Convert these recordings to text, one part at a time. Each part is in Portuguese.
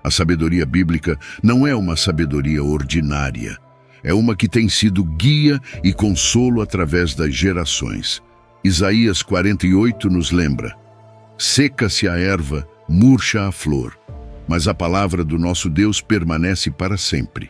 A sabedoria bíblica não é uma sabedoria ordinária. É uma que tem sido guia e consolo através das gerações. Isaías 48 nos lembra: seca-se a erva, murcha a flor, mas a palavra do nosso Deus permanece para sempre.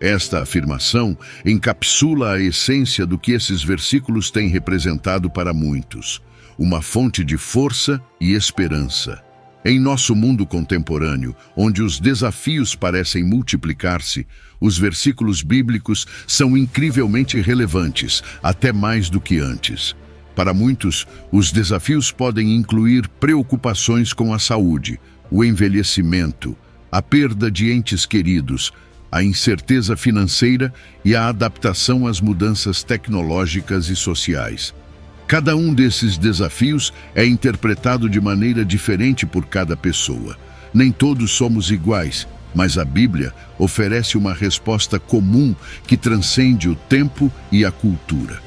Esta afirmação encapsula a essência do que esses versículos têm representado para muitos: uma fonte de força e esperança. Em nosso mundo contemporâneo, onde os desafios parecem multiplicar-se, os versículos bíblicos são incrivelmente relevantes, até mais do que antes. Para muitos, os desafios podem incluir preocupações com a saúde, o envelhecimento, a perda de entes queridos, a incerteza financeira e a adaptação às mudanças tecnológicas e sociais. Cada um desses desafios é interpretado de maneira diferente por cada pessoa. Nem todos somos iguais, mas a Bíblia oferece uma resposta comum que transcende o tempo e a cultura.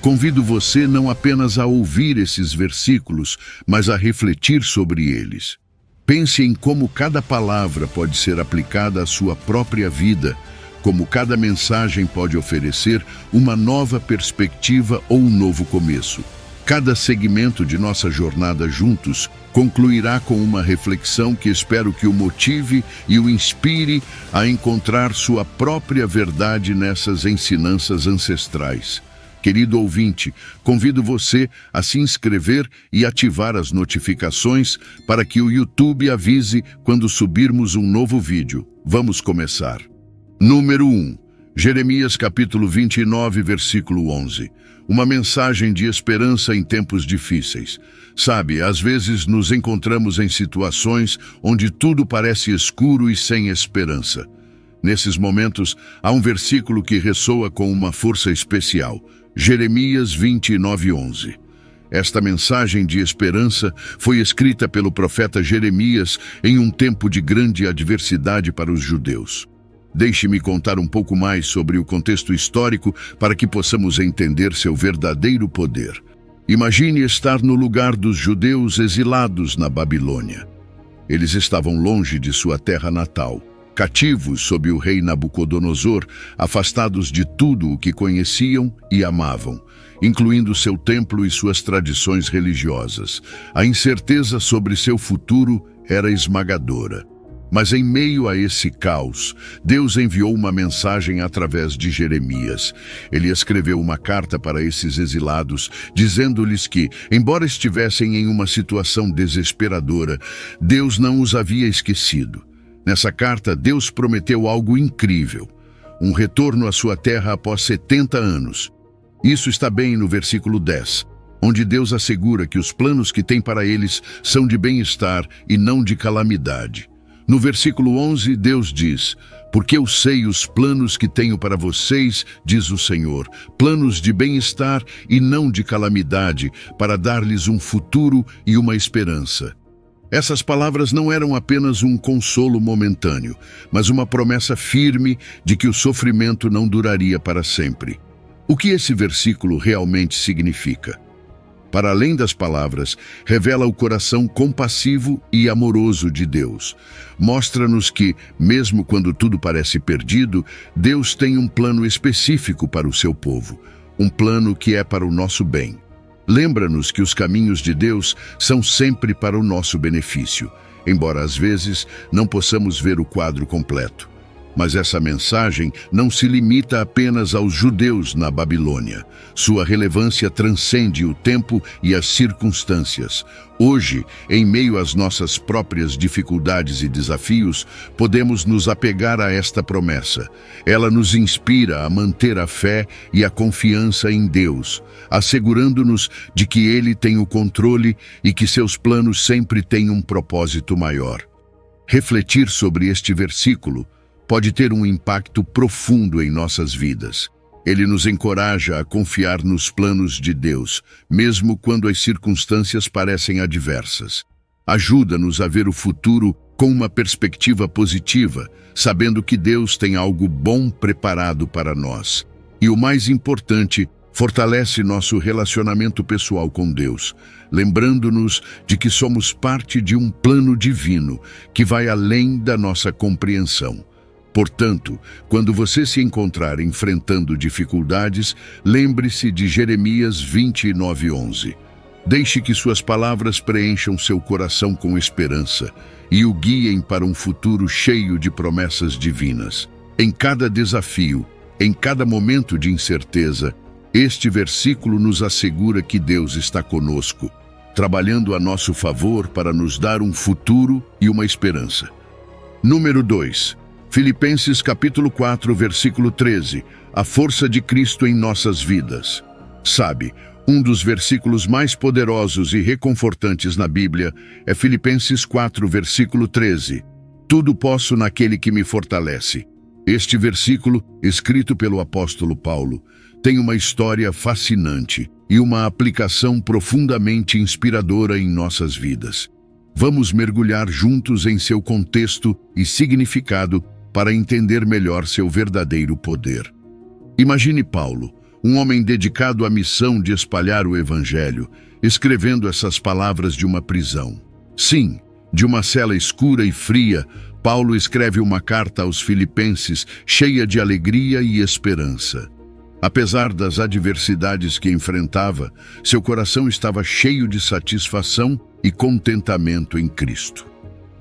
Convido você não apenas a ouvir esses versículos, mas a refletir sobre eles. Pense em como cada palavra pode ser aplicada à sua própria vida, como cada mensagem pode oferecer uma nova perspectiva ou um novo começo. Cada segmento de nossa jornada juntos concluirá com uma reflexão que espero que o motive e o inspire a encontrar sua própria verdade nessas ensinanças ancestrais. Querido ouvinte, convido você a se inscrever e ativar as notificações para que o YouTube avise quando subirmos um novo vídeo. Vamos começar. Número 1. Jeremias capítulo 29, versículo 11. Uma mensagem de esperança em tempos difíceis. Sabe, às vezes nos encontramos em situações onde tudo parece escuro e sem esperança. Nesses momentos, há um versículo que ressoa com uma força especial. Jeremias 29, 11. Esta mensagem de esperança foi escrita pelo profeta Jeremias em um tempo de grande adversidade para os judeus. Deixe-me contar um pouco mais sobre o contexto histórico para que possamos entender seu verdadeiro poder. Imagine estar no lugar dos judeus exilados na Babilônia. Eles estavam longe de sua terra natal, cativos sob o rei Nabucodonosor, afastados de tudo o que conheciam e amavam, incluindo seu templo e suas tradições religiosas. A incerteza sobre seu futuro era esmagadora. Mas em meio a esse caos, Deus enviou uma mensagem através de Jeremias. Ele escreveu uma carta para esses exilados, dizendo-lhes que, embora estivessem em uma situação desesperadora, Deus não os havia esquecido. Nessa carta, Deus prometeu algo incrível: um retorno à sua terra após 70 anos. Isso está bem no versículo 10, onde Deus assegura que os planos que tem para eles são de bem-estar e não de calamidade. No versículo 11, Deus diz: porque eu sei os planos que tenho para vocês, diz o Senhor, planos de bem-estar e não de calamidade, para dar-lhes um futuro e uma esperança. Essas palavras não eram apenas um consolo momentâneo, mas uma promessa firme de que o sofrimento não duraria para sempre. O que esse versículo realmente significa? Para além das palavras, revela o coração compassivo e amoroso de Deus. Mostra-nos que, mesmo quando tudo parece perdido, Deus tem um plano específico para o seu povo, um plano que é para o nosso bem. Lembra-nos que os caminhos de Deus são sempre para o nosso benefício, embora às vezes não possamos ver o quadro completo. Mas essa mensagem não se limita apenas aos judeus na Babilônia. Sua relevância transcende o tempo e as circunstâncias. Hoje, em meio às nossas próprias dificuldades e desafios, podemos nos apegar a esta promessa. Ela nos inspira a manter a fé e a confiança em Deus, assegurando-nos de que Ele tem o controle e que seus planos sempre têm um propósito maior. Refletir sobre este versículo pode ter um impacto profundo em nossas vidas. Ele nos encoraja a confiar nos planos de Deus, mesmo quando as circunstâncias parecem adversas. Ajuda-nos a ver o futuro com uma perspectiva positiva, sabendo que Deus tem algo bom preparado para nós. E o mais importante, Fortalece nosso relacionamento pessoal com Deus, lembrando-nos de que somos parte de um plano divino que vai além da nossa compreensão. Portanto, quando você se encontrar enfrentando dificuldades, lembre-se de Jeremias 29:11. Deixe que suas palavras preencham seu coração com esperança e o guiem para um futuro cheio de promessas divinas. Em cada desafio, em cada momento de incerteza, este versículo nos assegura que Deus está conosco, trabalhando a nosso favor para nos dar um futuro e uma esperança. Número 2. Filipenses capítulo 4, versículo 13. A força de Cristo em nossas vidas. Sabe, um dos versículos mais poderosos e reconfortantes na Bíblia é Filipenses 4, versículo 13. Tudo posso naquele que me fortalece. Este versículo, escrito pelo apóstolo Paulo, tem uma história fascinante e uma aplicação profundamente inspiradora em nossas vidas. Vamos mergulhar juntos em seu contexto e significado para entender melhor seu verdadeiro poder. Imagine Paulo, um homem dedicado à missão de espalhar o Evangelho, escrevendo essas palavras de uma prisão. Sim, de uma cela escura e fria, Paulo escreve uma carta aos Filipenses cheia de alegria e esperança. Apesar das adversidades que enfrentava, seu coração estava cheio de satisfação e contentamento em Cristo.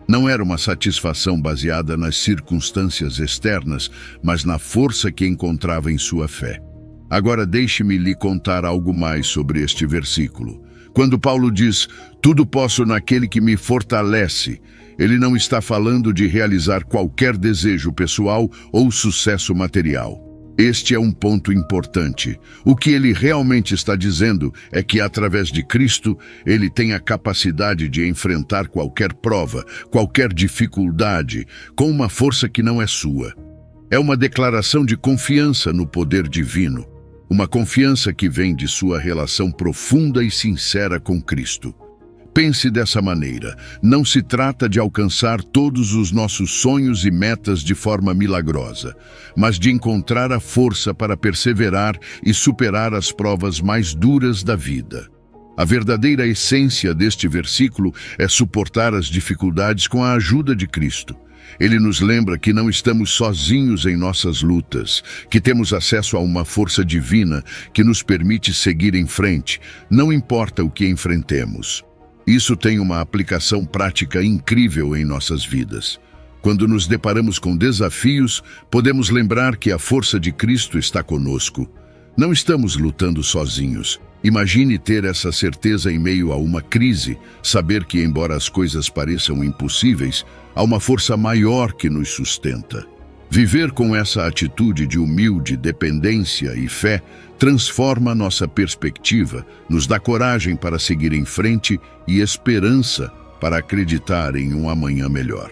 Não era uma satisfação baseada nas circunstâncias externas, mas na força que encontrava em sua fé. Agora deixe-me lhe contar algo mais sobre este versículo. Quando Paulo diz, tudo posso naquele que me fortalece, ele não está falando de realizar qualquer desejo pessoal ou sucesso material. Este é um ponto importante. O que ele realmente está dizendo é que, através de Cristo, ele tem a capacidade de enfrentar qualquer prova, qualquer dificuldade, com uma força que não é sua. É uma declaração de confiança no poder divino, uma confiança que vem de sua relação profunda e sincera com Cristo. Pense dessa maneira, não se trata de alcançar todos os nossos sonhos e metas de forma milagrosa, mas de encontrar a força para perseverar e superar as provas mais duras da vida. A verdadeira essência deste versículo é suportar as dificuldades com a ajuda de Cristo. Ele nos lembra que não estamos sozinhos em nossas lutas, que temos acesso a uma força divina que nos permite seguir em frente, não importa o que enfrentemos. Isso tem uma aplicação prática incrível em nossas vidas. Quando nos deparamos com desafios, podemos lembrar que a força de Cristo está conosco. Não estamos lutando sozinhos. Imagine ter essa certeza em meio a uma crise, saber que, embora as coisas pareçam impossíveis, há uma força maior que nos sustenta. Viver com essa atitude de humilde dependência e fé transforma nossa perspectiva, nos dá coragem para seguir em frente e esperança para acreditar em um amanhã melhor.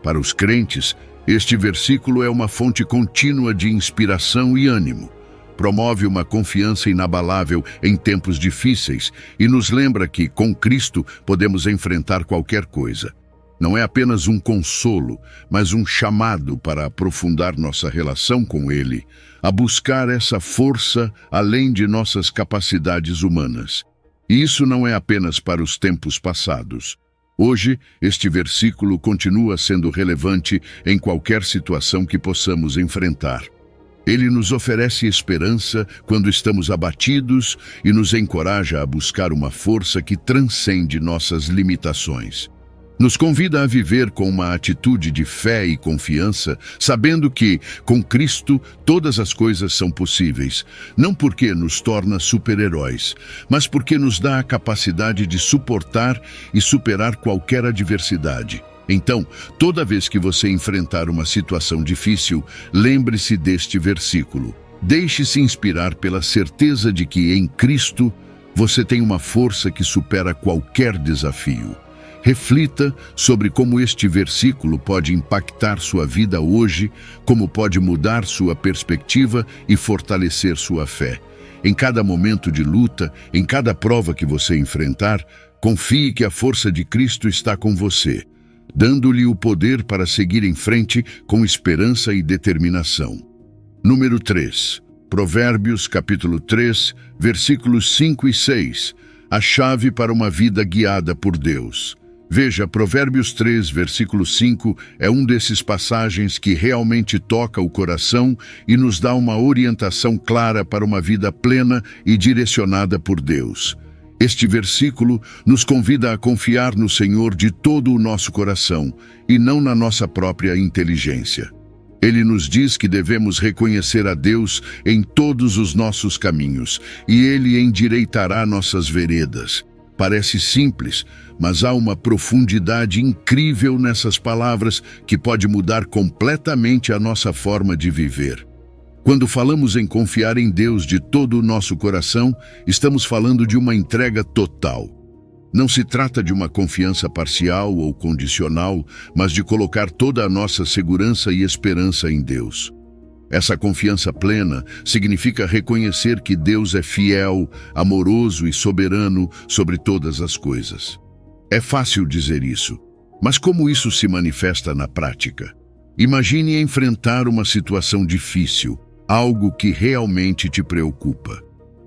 Para os crentes, este versículo é uma fonte contínua de inspiração e ânimo. Promove uma confiança inabalável em tempos difíceis e nos lembra que, com Cristo, podemos enfrentar qualquer coisa. Não é apenas um consolo, mas um chamado para aprofundar nossa relação com Ele, a buscar essa força além de nossas capacidades humanas. E isso não é apenas para os tempos passados. Hoje, este versículo continua sendo relevante em qualquer situação que possamos enfrentar. Ele nos oferece esperança quando estamos abatidos e nos encoraja a buscar uma força que transcende nossas limitações. Nos convida a viver com uma atitude de fé e confiança, sabendo que, com Cristo, todas as coisas são possíveis, não porque nos torna super-heróis, mas porque nos dá a capacidade de suportar e superar qualquer adversidade. Então, toda vez que você enfrentar uma situação difícil, lembre-se deste versículo. Deixe-se inspirar pela certeza de que, em Cristo, você tem uma força que supera qualquer desafio. Reflita sobre como este versículo pode impactar sua vida hoje, como pode mudar sua perspectiva e fortalecer sua fé. Em cada momento de luta, em cada prova que você enfrentar, confie que a força de Cristo está com você, dando-lhe o poder para seguir em frente com esperança e determinação. Número 3. Provérbios, capítulo 3, versículos 5 e 6, a chave para uma vida guiada por Deus. Veja, Provérbios 3, versículo 5, é um desses passagens que realmente toca o coração e nos dá uma orientação clara para uma vida plena e direcionada por Deus. Este versículo nos convida a confiar no Senhor de todo o nosso coração e não na nossa própria inteligência. Ele nos diz que devemos reconhecer a Deus em todos os nossos caminhos e Ele endireitará nossas veredas. Parece simples, mas há uma profundidade incrível nessas palavras que pode mudar completamente a nossa forma de viver. Quando falamos em confiar em Deus de todo o nosso coração, estamos falando de uma entrega total. Não se trata de uma confiança parcial ou condicional, mas de colocar toda a nossa segurança e esperança em Deus. Essa confiança plena significa reconhecer que Deus é fiel, amoroso e soberano sobre todas as coisas. É fácil dizer isso, mas como isso se manifesta na prática? Imagine enfrentar uma situação difícil, algo que realmente te preocupa.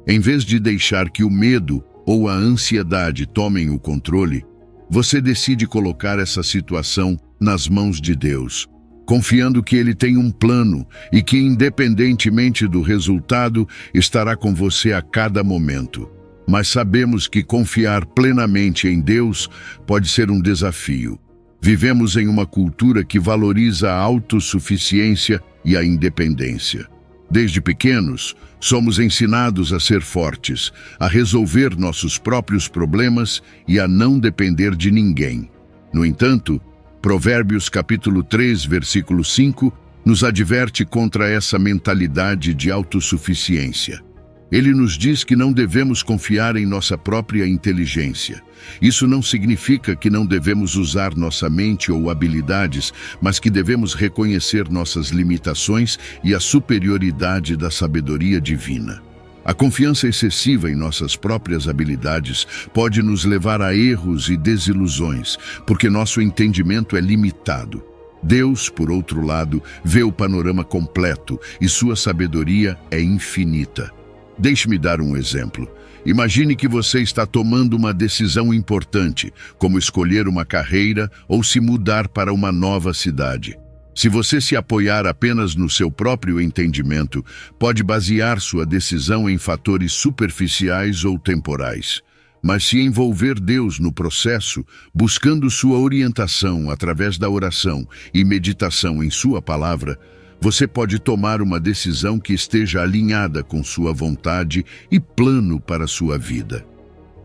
Em vez de deixar que o medo ou a ansiedade tomem o controle, você decide colocar essa situação nas mãos de Deus, confiando que Ele tem um plano e que, independentemente do resultado, estará com você a cada momento. Mas sabemos que confiar plenamente em Deus pode ser um desafio. Vivemos em uma cultura que valoriza a autossuficiência e a independência. Desde pequenos, somos ensinados a ser fortes, a resolver nossos próprios problemas e a não depender de ninguém. No entanto, Provérbios capítulo 3, versículo 5, nos adverte contra essa mentalidade de autossuficiência. Ele nos diz que não devemos confiar em nossa própria inteligência. Isso não significa que não devemos usar nossa mente ou habilidades, mas que devemos reconhecer nossas limitações e a superioridade da sabedoria divina. A confiança excessiva em nossas próprias habilidades pode nos levar a erros e desilusões, porque nosso entendimento é limitado. Deus, por outro lado, vê o panorama completo e sua sabedoria é infinita. Deixe-me dar um exemplo. Imagine que você está tomando uma decisão importante, como escolher uma carreira ou se mudar para uma nova cidade. Se você se apoiar apenas no seu próprio entendimento, pode basear sua decisão em fatores superficiais ou temporais. Mas se envolver Deus no processo, buscando sua orientação através da oração e meditação em sua palavra, você pode tomar uma decisão que esteja alinhada com sua vontade e plano para sua vida.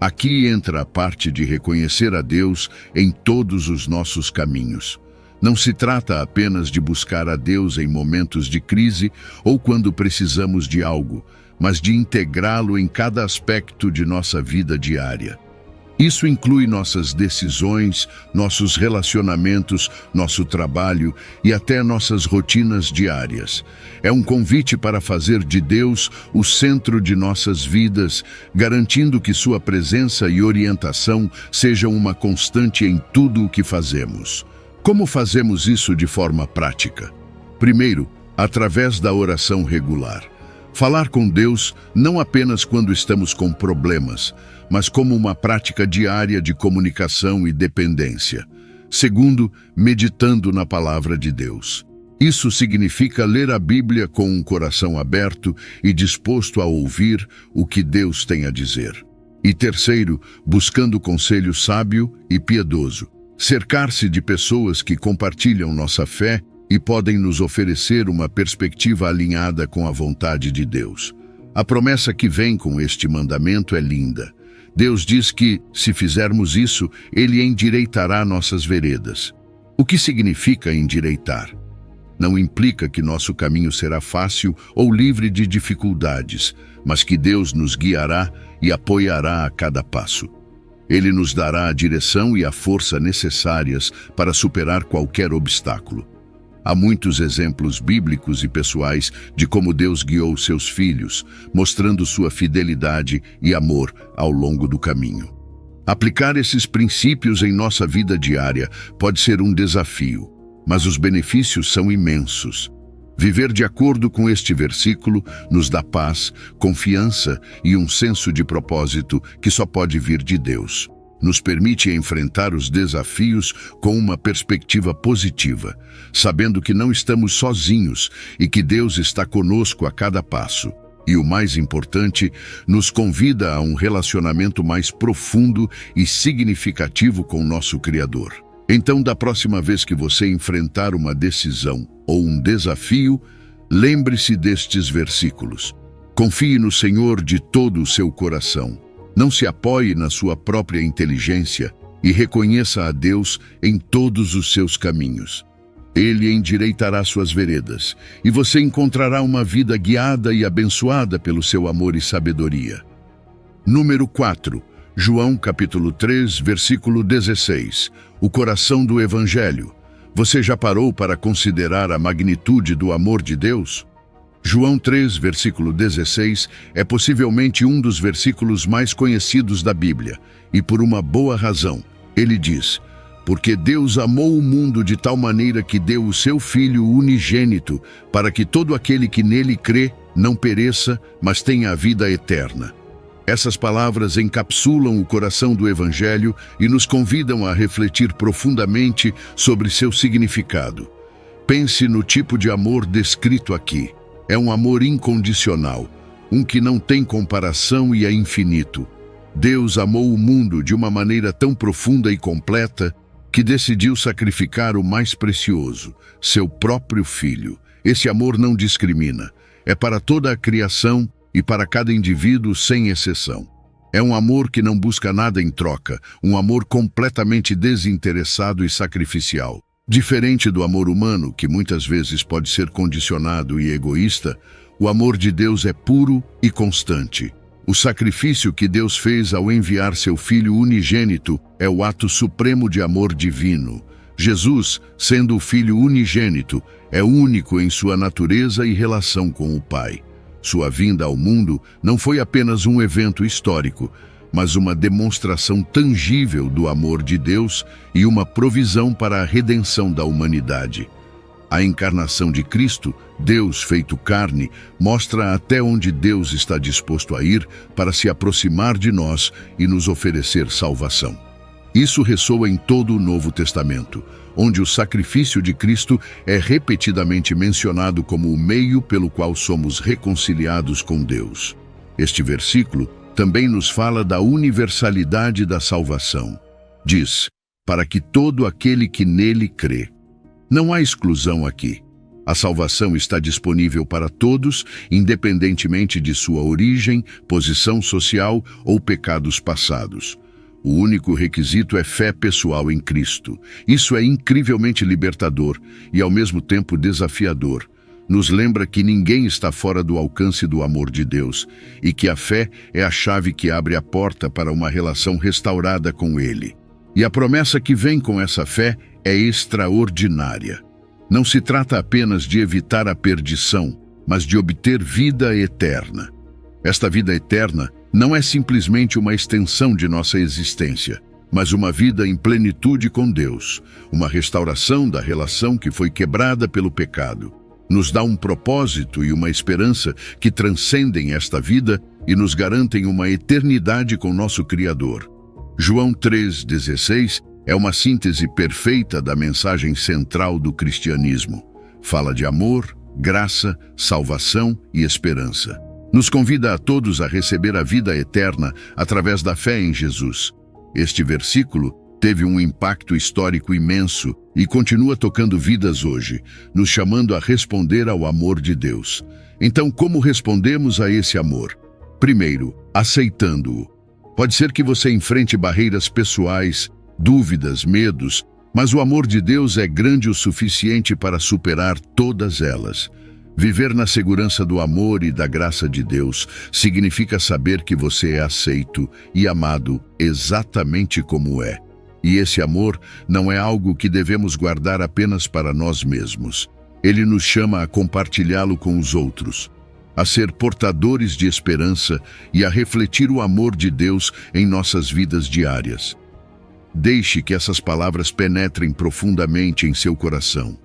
Aqui entra a parte de reconhecer a Deus em todos os nossos caminhos. Não se trata apenas de buscar a Deus em momentos de crise ou quando precisamos de algo, mas de integrá-lo em cada aspecto de nossa vida diária. Isso inclui nossas decisões, nossos relacionamentos, nosso trabalho e até nossas rotinas diárias. É um convite para fazer de Deus o centro de nossas vidas, garantindo que sua presença e orientação sejam uma constante em tudo o que fazemos. Como fazemos isso de forma prática? Primeiro, através da oração regular. Falar com Deus não apenas quando estamos com problemas, mas como uma prática diária de comunicação e dependência. Segundo, meditando na palavra de Deus. Isso significa ler a Bíblia com um coração aberto e disposto a ouvir o que Deus tem a dizer. E terceiro, buscando conselho sábio e piedoso. Cercar-se de pessoas que compartilham nossa fé e podem nos oferecer uma perspectiva alinhada com a vontade de Deus. A promessa que vem com este mandamento é linda. Deus diz que, se fizermos isso, Ele endireitará nossas veredas. O que significa endireitar? Não implica que nosso caminho será fácil ou livre de dificuldades, mas que Deus nos guiará e apoiará a cada passo. Ele nos dará a direção e a força necessárias para superar qualquer obstáculo. Há muitos exemplos bíblicos e pessoais de como Deus guiou seus filhos, mostrando sua fidelidade e amor ao longo do caminho. Aplicar esses princípios em nossa vida diária pode ser um desafio, mas os benefícios são imensos. Viver de acordo com este versículo nos dá paz, confiança e um senso de propósito que só pode vir de Deus. Nos permite enfrentar os desafios com uma perspectiva positiva, sabendo que não estamos sozinhos e que Deus está conosco a cada passo. E o mais importante, nos convida a um relacionamento mais profundo e significativo com nosso Criador. Então, da próxima vez que você enfrentar uma decisão ou um desafio, lembre-se destes versículos. Confie no Senhor de todo o seu coração. Não se apoie na sua própria inteligência e reconheça a Deus em todos os seus caminhos. Ele endireitará suas veredas e você encontrará uma vida guiada e abençoada pelo seu amor e sabedoria. Número 4. João capítulo 3, versículo 16. O coração do Evangelho. Você já parou para considerar a magnitude do amor de Deus? João 3, versículo 16, é possivelmente um dos versículos mais conhecidos da Bíblia, e por uma boa razão. Ele diz: porque Deus amou o mundo de tal maneira que deu o seu Filho unigênito, para que todo aquele que nele crê não pereça, mas tenha a vida eterna. Essas palavras encapsulam o coração do Evangelho e nos convidam a refletir profundamente sobre seu significado. Pense no tipo de amor descrito aqui. É um amor incondicional, um que não tem comparação e é infinito. Deus amou o mundo de uma maneira tão profunda e completa que decidiu sacrificar o mais precioso, seu próprio Filho. Esse amor não discrimina. É para toda a criação e para cada indivíduo sem exceção. É um amor que não busca nada em troca, um amor completamente desinteressado e sacrificial. Diferente do amor humano, que muitas vezes pode ser condicionado e egoísta, o amor de Deus é puro e constante. O sacrifício que Deus fez ao enviar seu Filho unigênito é o ato supremo de amor divino. Jesus, sendo o Filho unigênito, é único em sua natureza e relação com o Pai. Sua vinda ao mundo não foi apenas um evento histórico, mas uma demonstração tangível do amor de Deus e uma provisão para a redenção da humanidade. A encarnação de Cristo, Deus feito carne, mostra até onde Deus está disposto a ir para se aproximar de nós e nos oferecer salvação. Isso ressoa em todo o Novo Testamento, onde o sacrifício de Cristo é repetidamente mencionado como o meio pelo qual somos reconciliados com Deus. Este versículo também nos fala da universalidade da salvação. Diz: para que todo aquele que nele crê. Não há exclusão aqui. A salvação está disponível para todos, independentemente de sua origem, posição social ou pecados passados. O único requisito é fé pessoal em Cristo. Isso é incrivelmente libertador e, ao mesmo tempo, desafiador. Nos lembra que ninguém está fora do alcance do amor de Deus e que a fé é a chave que abre a porta para uma relação restaurada com Ele. E a promessa que vem com essa fé é extraordinária. Não se trata apenas de evitar a perdição, mas de obter vida eterna. Esta vida eterna não é simplesmente uma extensão de nossa existência, mas uma vida em plenitude com Deus, uma restauração da relação que foi quebrada pelo pecado. Nos dá um propósito e uma esperança que transcendem esta vida e nos garantem uma eternidade com nosso Criador. João 3,16 é uma síntese perfeita da mensagem central do cristianismo. Fala de amor, graça, salvação e esperança. Nos convida a todos a receber a vida eterna através da fé em Jesus. Este versículo teve um impacto histórico imenso e continua tocando vidas hoje, nos chamando a responder ao amor de Deus. Então, como respondemos a esse amor? Primeiro, aceitando-o. Pode ser que você enfrente barreiras pessoais, dúvidas, medos, mas o amor de Deus é grande o suficiente para superar todas elas. Viver na segurança do amor e da graça de Deus significa saber que você é aceito e amado exatamente como é. E esse amor não é algo que devemos guardar apenas para nós mesmos. Ele nos chama a compartilhá-lo com os outros, a ser portadores de esperança e a refletir o amor de Deus em nossas vidas diárias. Deixe que essas palavras penetrem profundamente em seu coração.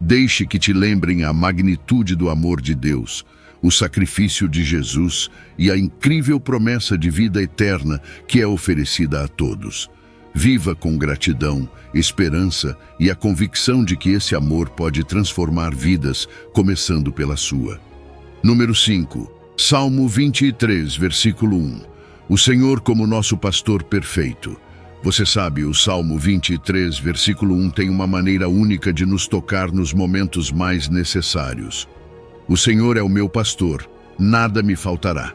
Deixe que te lembrem a magnitude do amor de Deus, o sacrifício de Jesus e a incrível promessa de vida eterna que é oferecida a todos. Viva com gratidão, esperança e a convicção de que esse amor pode transformar vidas, começando pela sua. Número 5. Salmo 23, versículo 1. O Senhor como nosso pastor perfeito. Você sabe, o Salmo 23, versículo 1 tem uma maneira única de nos tocar nos momentos mais necessários. O Senhor é o meu pastor, nada me faltará.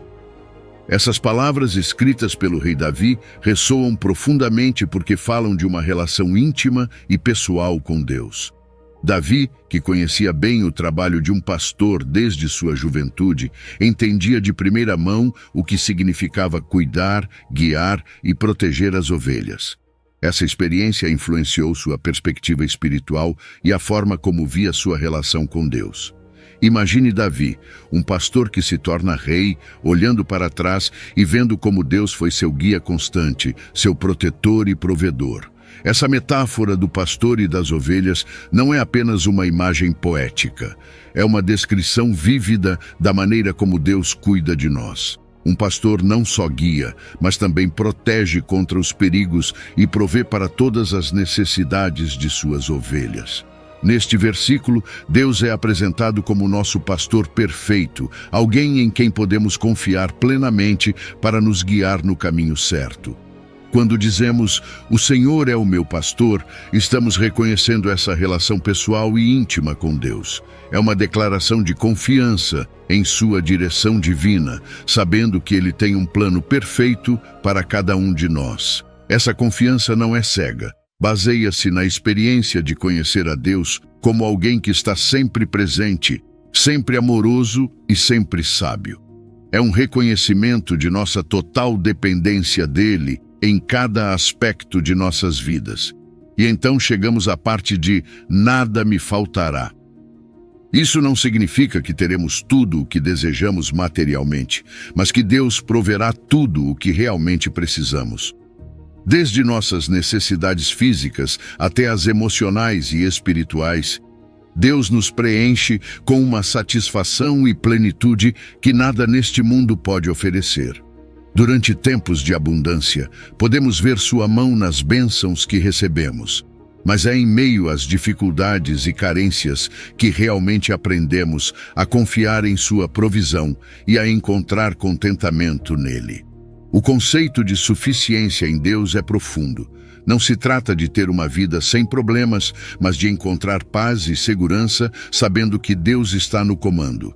Essas palavras escritas pelo rei Davi ressoam profundamente porque falam de uma relação íntima e pessoal com Deus. Davi, que conhecia bem o trabalho de um pastor desde sua juventude, entendia de primeira mão o que significava cuidar, guiar e proteger as ovelhas. Essa experiência influenciou sua perspectiva espiritual e a forma como via sua relação com Deus. Imagine Davi, um pastor que se torna rei, olhando para trás e vendo como Deus foi seu guia constante, seu protetor e provedor. Essa metáfora do pastor e das ovelhas não é apenas uma imagem poética, é uma descrição vívida da maneira como Deus cuida de nós. Um pastor não só guia, mas também protege contra os perigos e provê para todas as necessidades de suas ovelhas. Neste versículo, Deus é apresentado como nosso pastor perfeito, alguém em quem podemos confiar plenamente para nos guiar no caminho certo. Quando dizemos, o Senhor é o meu pastor, estamos reconhecendo essa relação pessoal e íntima com Deus. É uma declaração de confiança em sua direção divina, sabendo que Ele tem um plano perfeito para cada um de nós. Essa confiança não é cega. Baseia-se na experiência de conhecer a Deus como alguém que está sempre presente, sempre amoroso e sempre sábio. É um reconhecimento de nossa total dependência dele em cada aspecto de nossas vidas. E então chegamos à parte de nada me faltará. Isso não significa que teremos tudo o que desejamos materialmente, mas que Deus proverá tudo o que realmente precisamos. Desde nossas necessidades físicas até as emocionais e espirituais, Deus nos preenche com uma satisfação e plenitude que nada neste mundo pode oferecer. Durante tempos de abundância, podemos ver sua mão nas bênçãos que recebemos. Mas é em meio às dificuldades e carências que realmente aprendemos a confiar em sua provisão e a encontrar contentamento nele. O conceito de suficiência em Deus é profundo. Não se trata de ter uma vida sem problemas, mas de encontrar paz e segurança sabendo que Deus está no comando.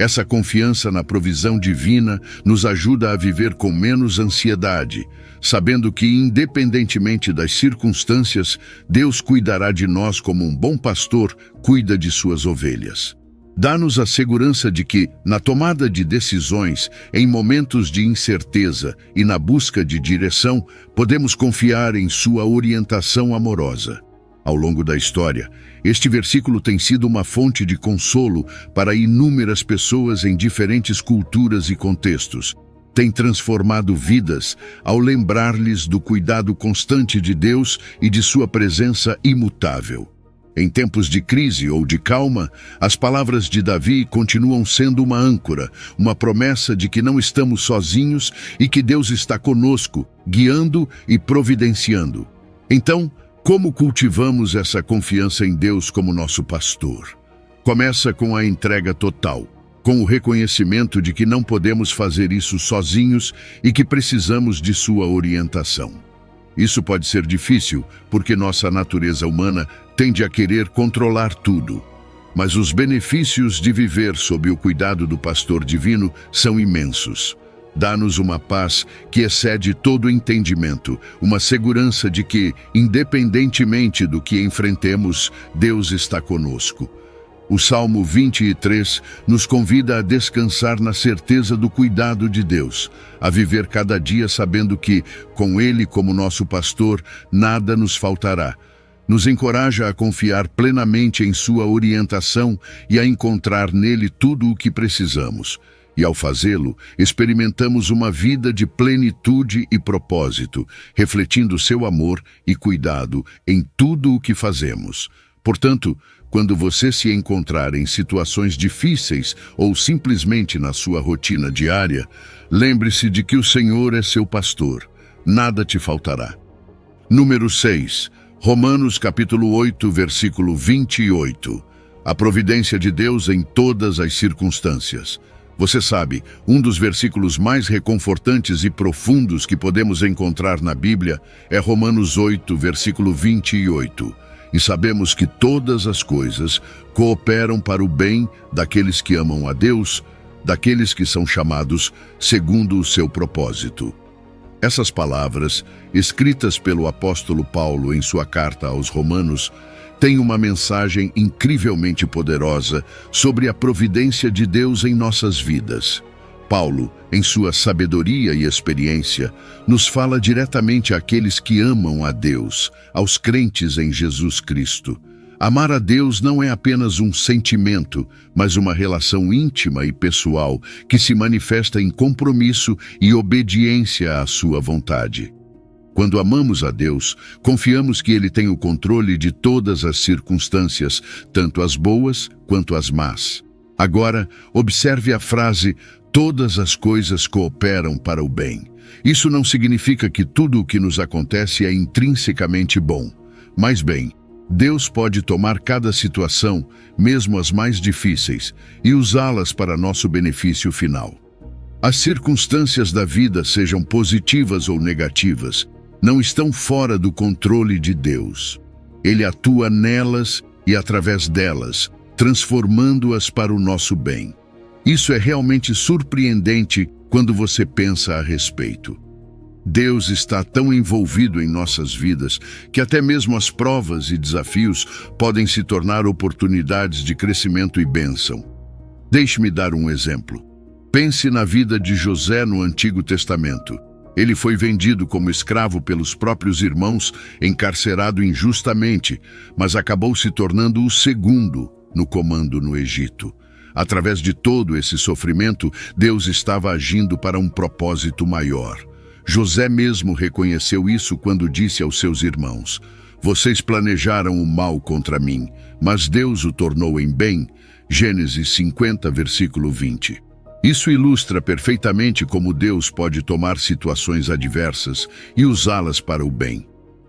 Essa confiança na provisão divina nos ajuda a viver com menos ansiedade, sabendo que, independentemente das circunstâncias, Deus cuidará de nós como um bom pastor cuida de suas ovelhas. Dá-nos a segurança de que, na tomada de decisões, em momentos de incerteza e na busca de direção, podemos confiar em sua orientação amorosa. Ao longo da história, este versículo tem sido uma fonte de consolo para inúmeras pessoas em diferentes culturas e contextos. Tem transformado vidas ao lembrar-lhes do cuidado constante de Deus e de sua presença imutável. Em tempos de crise ou de calma, as palavras de Davi continuam sendo uma âncora, uma promessa de que não estamos sozinhos e que Deus está conosco, guiando e providenciando. Então, como cultivamos essa confiança em Deus como nosso pastor? Começa com a entrega total, com o reconhecimento de que não podemos fazer isso sozinhos e que precisamos de sua orientação. Isso pode ser difícil, porque nossa natureza humana tende a querer controlar tudo. Mas os benefícios de viver sob o cuidado do pastor divino são imensos. Dá-nos uma paz que excede todo entendimento, uma segurança de que, independentemente do que enfrentemos, Deus está conosco. O Salmo 23 nos convida a descansar na certeza do cuidado de Deus, a viver cada dia sabendo que, com Ele como nosso pastor, nada nos faltará. Nos encoraja a confiar plenamente em sua orientação e a encontrar nele tudo o que precisamos. E ao fazê-lo, experimentamos uma vida de plenitude e propósito, refletindo seu amor e cuidado em tudo o que fazemos. Portanto, quando você se encontrar em situações difíceis ou simplesmente na sua rotina diária, lembre-se de que o Senhor é seu pastor. Nada te faltará. Número 6. Romanos capítulo 8, versículo 28. A providência de Deus em todas as circunstâncias. Você sabe, um dos versículos mais reconfortantes e profundos que podemos encontrar na Bíblia é Romanos 8, versículo 28. E sabemos que todas as coisas cooperam para o bem daqueles que amam a Deus, daqueles que são chamados segundo o seu propósito. Essas palavras, escritas pelo apóstolo Paulo em sua carta aos Romanos, têm uma mensagem incrivelmente poderosa sobre a providência de Deus em nossas vidas. Paulo, em sua sabedoria e experiência, nos fala diretamente àqueles que amam a Deus, aos crentes em Jesus Cristo. Amar a Deus não é apenas um sentimento, mas uma relação íntima e pessoal que se manifesta em compromisso e obediência à sua vontade. Quando amamos a Deus, confiamos que Ele tem o controle de todas as circunstâncias, tanto as boas quanto as más. Agora, observe a frase: todas as coisas cooperam para o bem. Isso não significa que tudo o que nos acontece é intrinsecamente bom. Mas bem, Deus pode tomar cada situação, mesmo as mais difíceis, e usá-las para nosso benefício final. As circunstâncias da vida, sejam positivas ou negativas, não estão fora do controle de Deus. Ele atua nelas e através delas, transformando-as para o nosso bem. Isso é realmente surpreendente quando você pensa a respeito. Deus está tão envolvido em nossas vidas que até mesmo as provas e desafios podem se tornar oportunidades de crescimento e bênção. Deixe-me dar um exemplo. Pense na vida de José no Antigo Testamento. Ele foi vendido como escravo pelos próprios irmãos, encarcerado injustamente, mas acabou se tornando o segundo no comando no Egito. Através de todo esse sofrimento, Deus estava agindo para um propósito maior. José mesmo reconheceu isso quando disse aos seus irmãos: "Vocês planejaram o mal contra mim, mas Deus o tornou em bem." Gênesis 50, versículo 20. Isso ilustra perfeitamente como Deus pode tomar situações adversas e usá-las para o bem.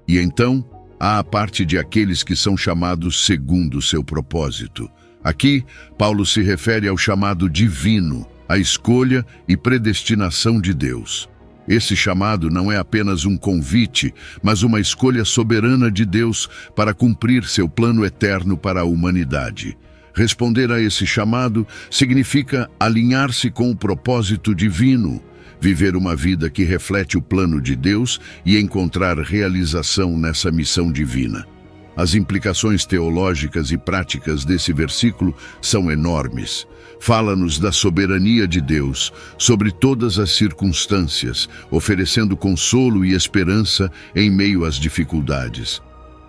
E então, há a parte de aqueles que são chamados segundo o seu propósito. Aqui, Paulo se refere ao chamado divino, a escolha e predestinação de Deus. Esse chamado não é apenas um convite, mas uma escolha soberana de Deus para cumprir seu plano eterno para a humanidade. Responder a esse chamado significa alinhar-se com o propósito divino, viver uma vida que reflete o plano de Deus e encontrar realização nessa missão divina. As implicações teológicas e práticas desse versículo são enormes. Fala-nos da soberania de Deus sobre todas as circunstâncias, oferecendo consolo e esperança em meio às dificuldades.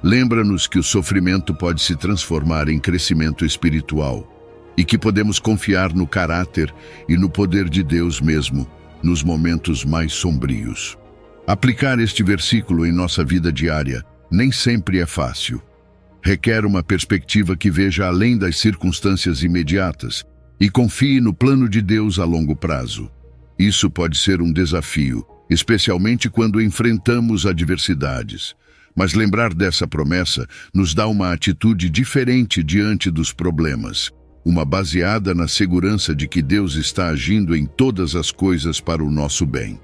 Lembra-nos que o sofrimento pode se transformar em crescimento espiritual e que podemos confiar no caráter e no poder de Deus mesmo nos momentos mais sombrios. Aplicar este versículo em nossa vida diária nem sempre é fácil. Requer uma perspectiva que veja além das circunstâncias imediatas e confie no plano de Deus a longo prazo. Isso pode ser um desafio, especialmente quando enfrentamos adversidades. Mas lembrar dessa promessa nos dá uma atitude diferente diante dos problemas, uma baseada na segurança de que Deus está agindo em todas as coisas para o nosso bem.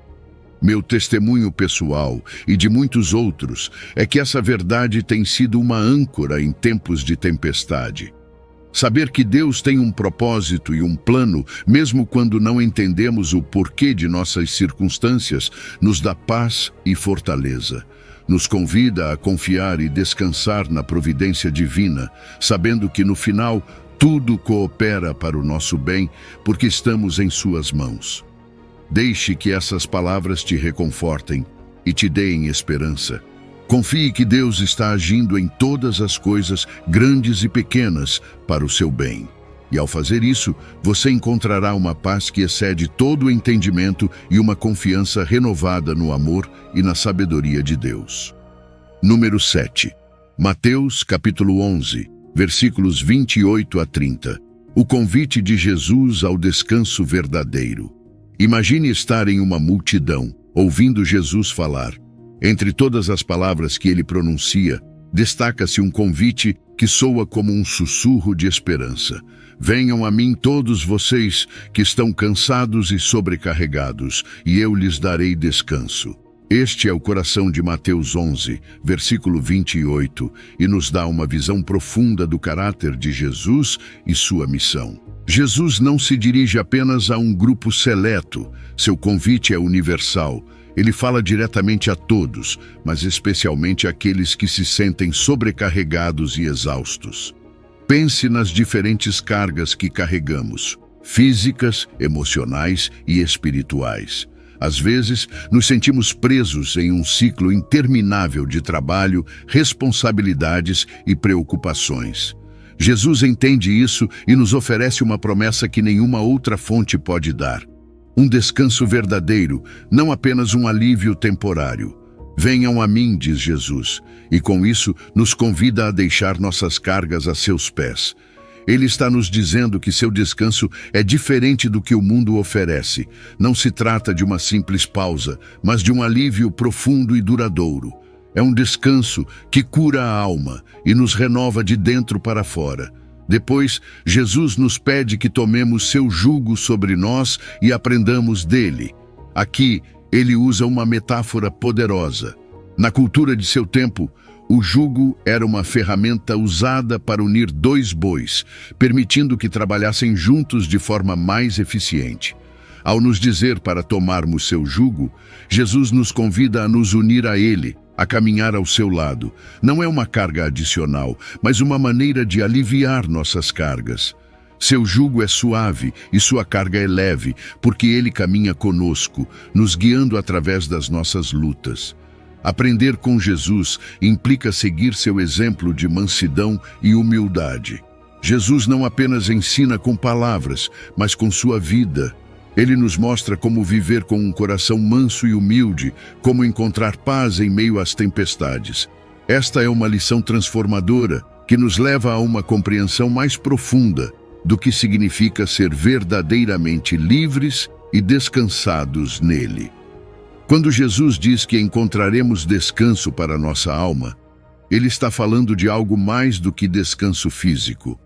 Meu testemunho pessoal e de muitos outros é que essa verdade tem sido uma âncora em tempos de tempestade. Saber que Deus tem um propósito e um plano, mesmo quando não entendemos o porquê de nossas circunstâncias, nos dá paz e fortaleza. Nos convida a confiar e descansar na providência divina, sabendo que no final tudo coopera para o nosso bem, porque estamos em suas mãos. Deixe que essas palavras te reconfortem e te deem esperança. Confie que Deus está agindo em todas as coisas, grandes e pequenas, para o seu bem. E ao fazer isso, você encontrará uma paz que excede todo o entendimento e uma confiança renovada no amor e na sabedoria de Deus. Número 7. Mateus, capítulo 11, versículos 28 a 30. O convite de Jesus ao descanso verdadeiro. Imagine estar em uma multidão, ouvindo Jesus falar. Entre todas as palavras que ele pronuncia, destaca-se um convite que soa como um sussurro de esperança. Venham a mim todos vocês que estão cansados e sobrecarregados, e eu lhes darei descanso. Este é o coração de Mateus 11, versículo 28, e nos dá uma visão profunda do caráter de Jesus e sua missão. Jesus não se dirige apenas a um grupo seleto, seu convite é universal. Ele fala diretamente a todos, mas especialmente àqueles que se sentem sobrecarregados e exaustos. Pense nas diferentes cargas que carregamos, físicas, emocionais e espirituais. Às vezes, nos sentimos presos em um ciclo interminável de trabalho, responsabilidades e preocupações. Jesus entende isso e nos oferece uma promessa que nenhuma outra fonte pode dar. Um descanso verdadeiro, não apenas um alívio temporário. Venham a mim, diz Jesus, e com isso nos convida a deixar nossas cargas a seus pés. Ele está nos dizendo que seu descanso é diferente do que o mundo oferece. Não se trata de uma simples pausa, mas de um alívio profundo e duradouro. É um descanso que cura a alma e nos renova de dentro para fora. Depois, Jesus nos pede que tomemos seu jugo sobre nós e aprendamos dele. Aqui, ele usa uma metáfora poderosa. Na cultura de seu tempo, o jugo era uma ferramenta usada para unir dois bois, permitindo que trabalhassem juntos de forma mais eficiente. Ao nos dizer para tomarmos seu jugo, Jesus nos convida a nos unir a ele, a caminhar ao seu lado. Não é uma carga adicional, mas uma maneira de aliviar nossas cargas. Seu jugo é suave e sua carga é leve, porque ele caminha conosco, nos guiando através das nossas lutas. Aprender com Jesus implica seguir seu exemplo de mansidão e humildade. Jesus não apenas ensina com palavras, mas com sua vida. Ele nos mostra como viver com um coração manso e humilde, como encontrar paz em meio às tempestades. Esta é uma lição transformadora que nos leva a uma compreensão mais profunda do que significa ser verdadeiramente livres e descansados nele. Quando Jesus diz que encontraremos descanso para nossa alma, ele está falando de algo mais do que descanso físico.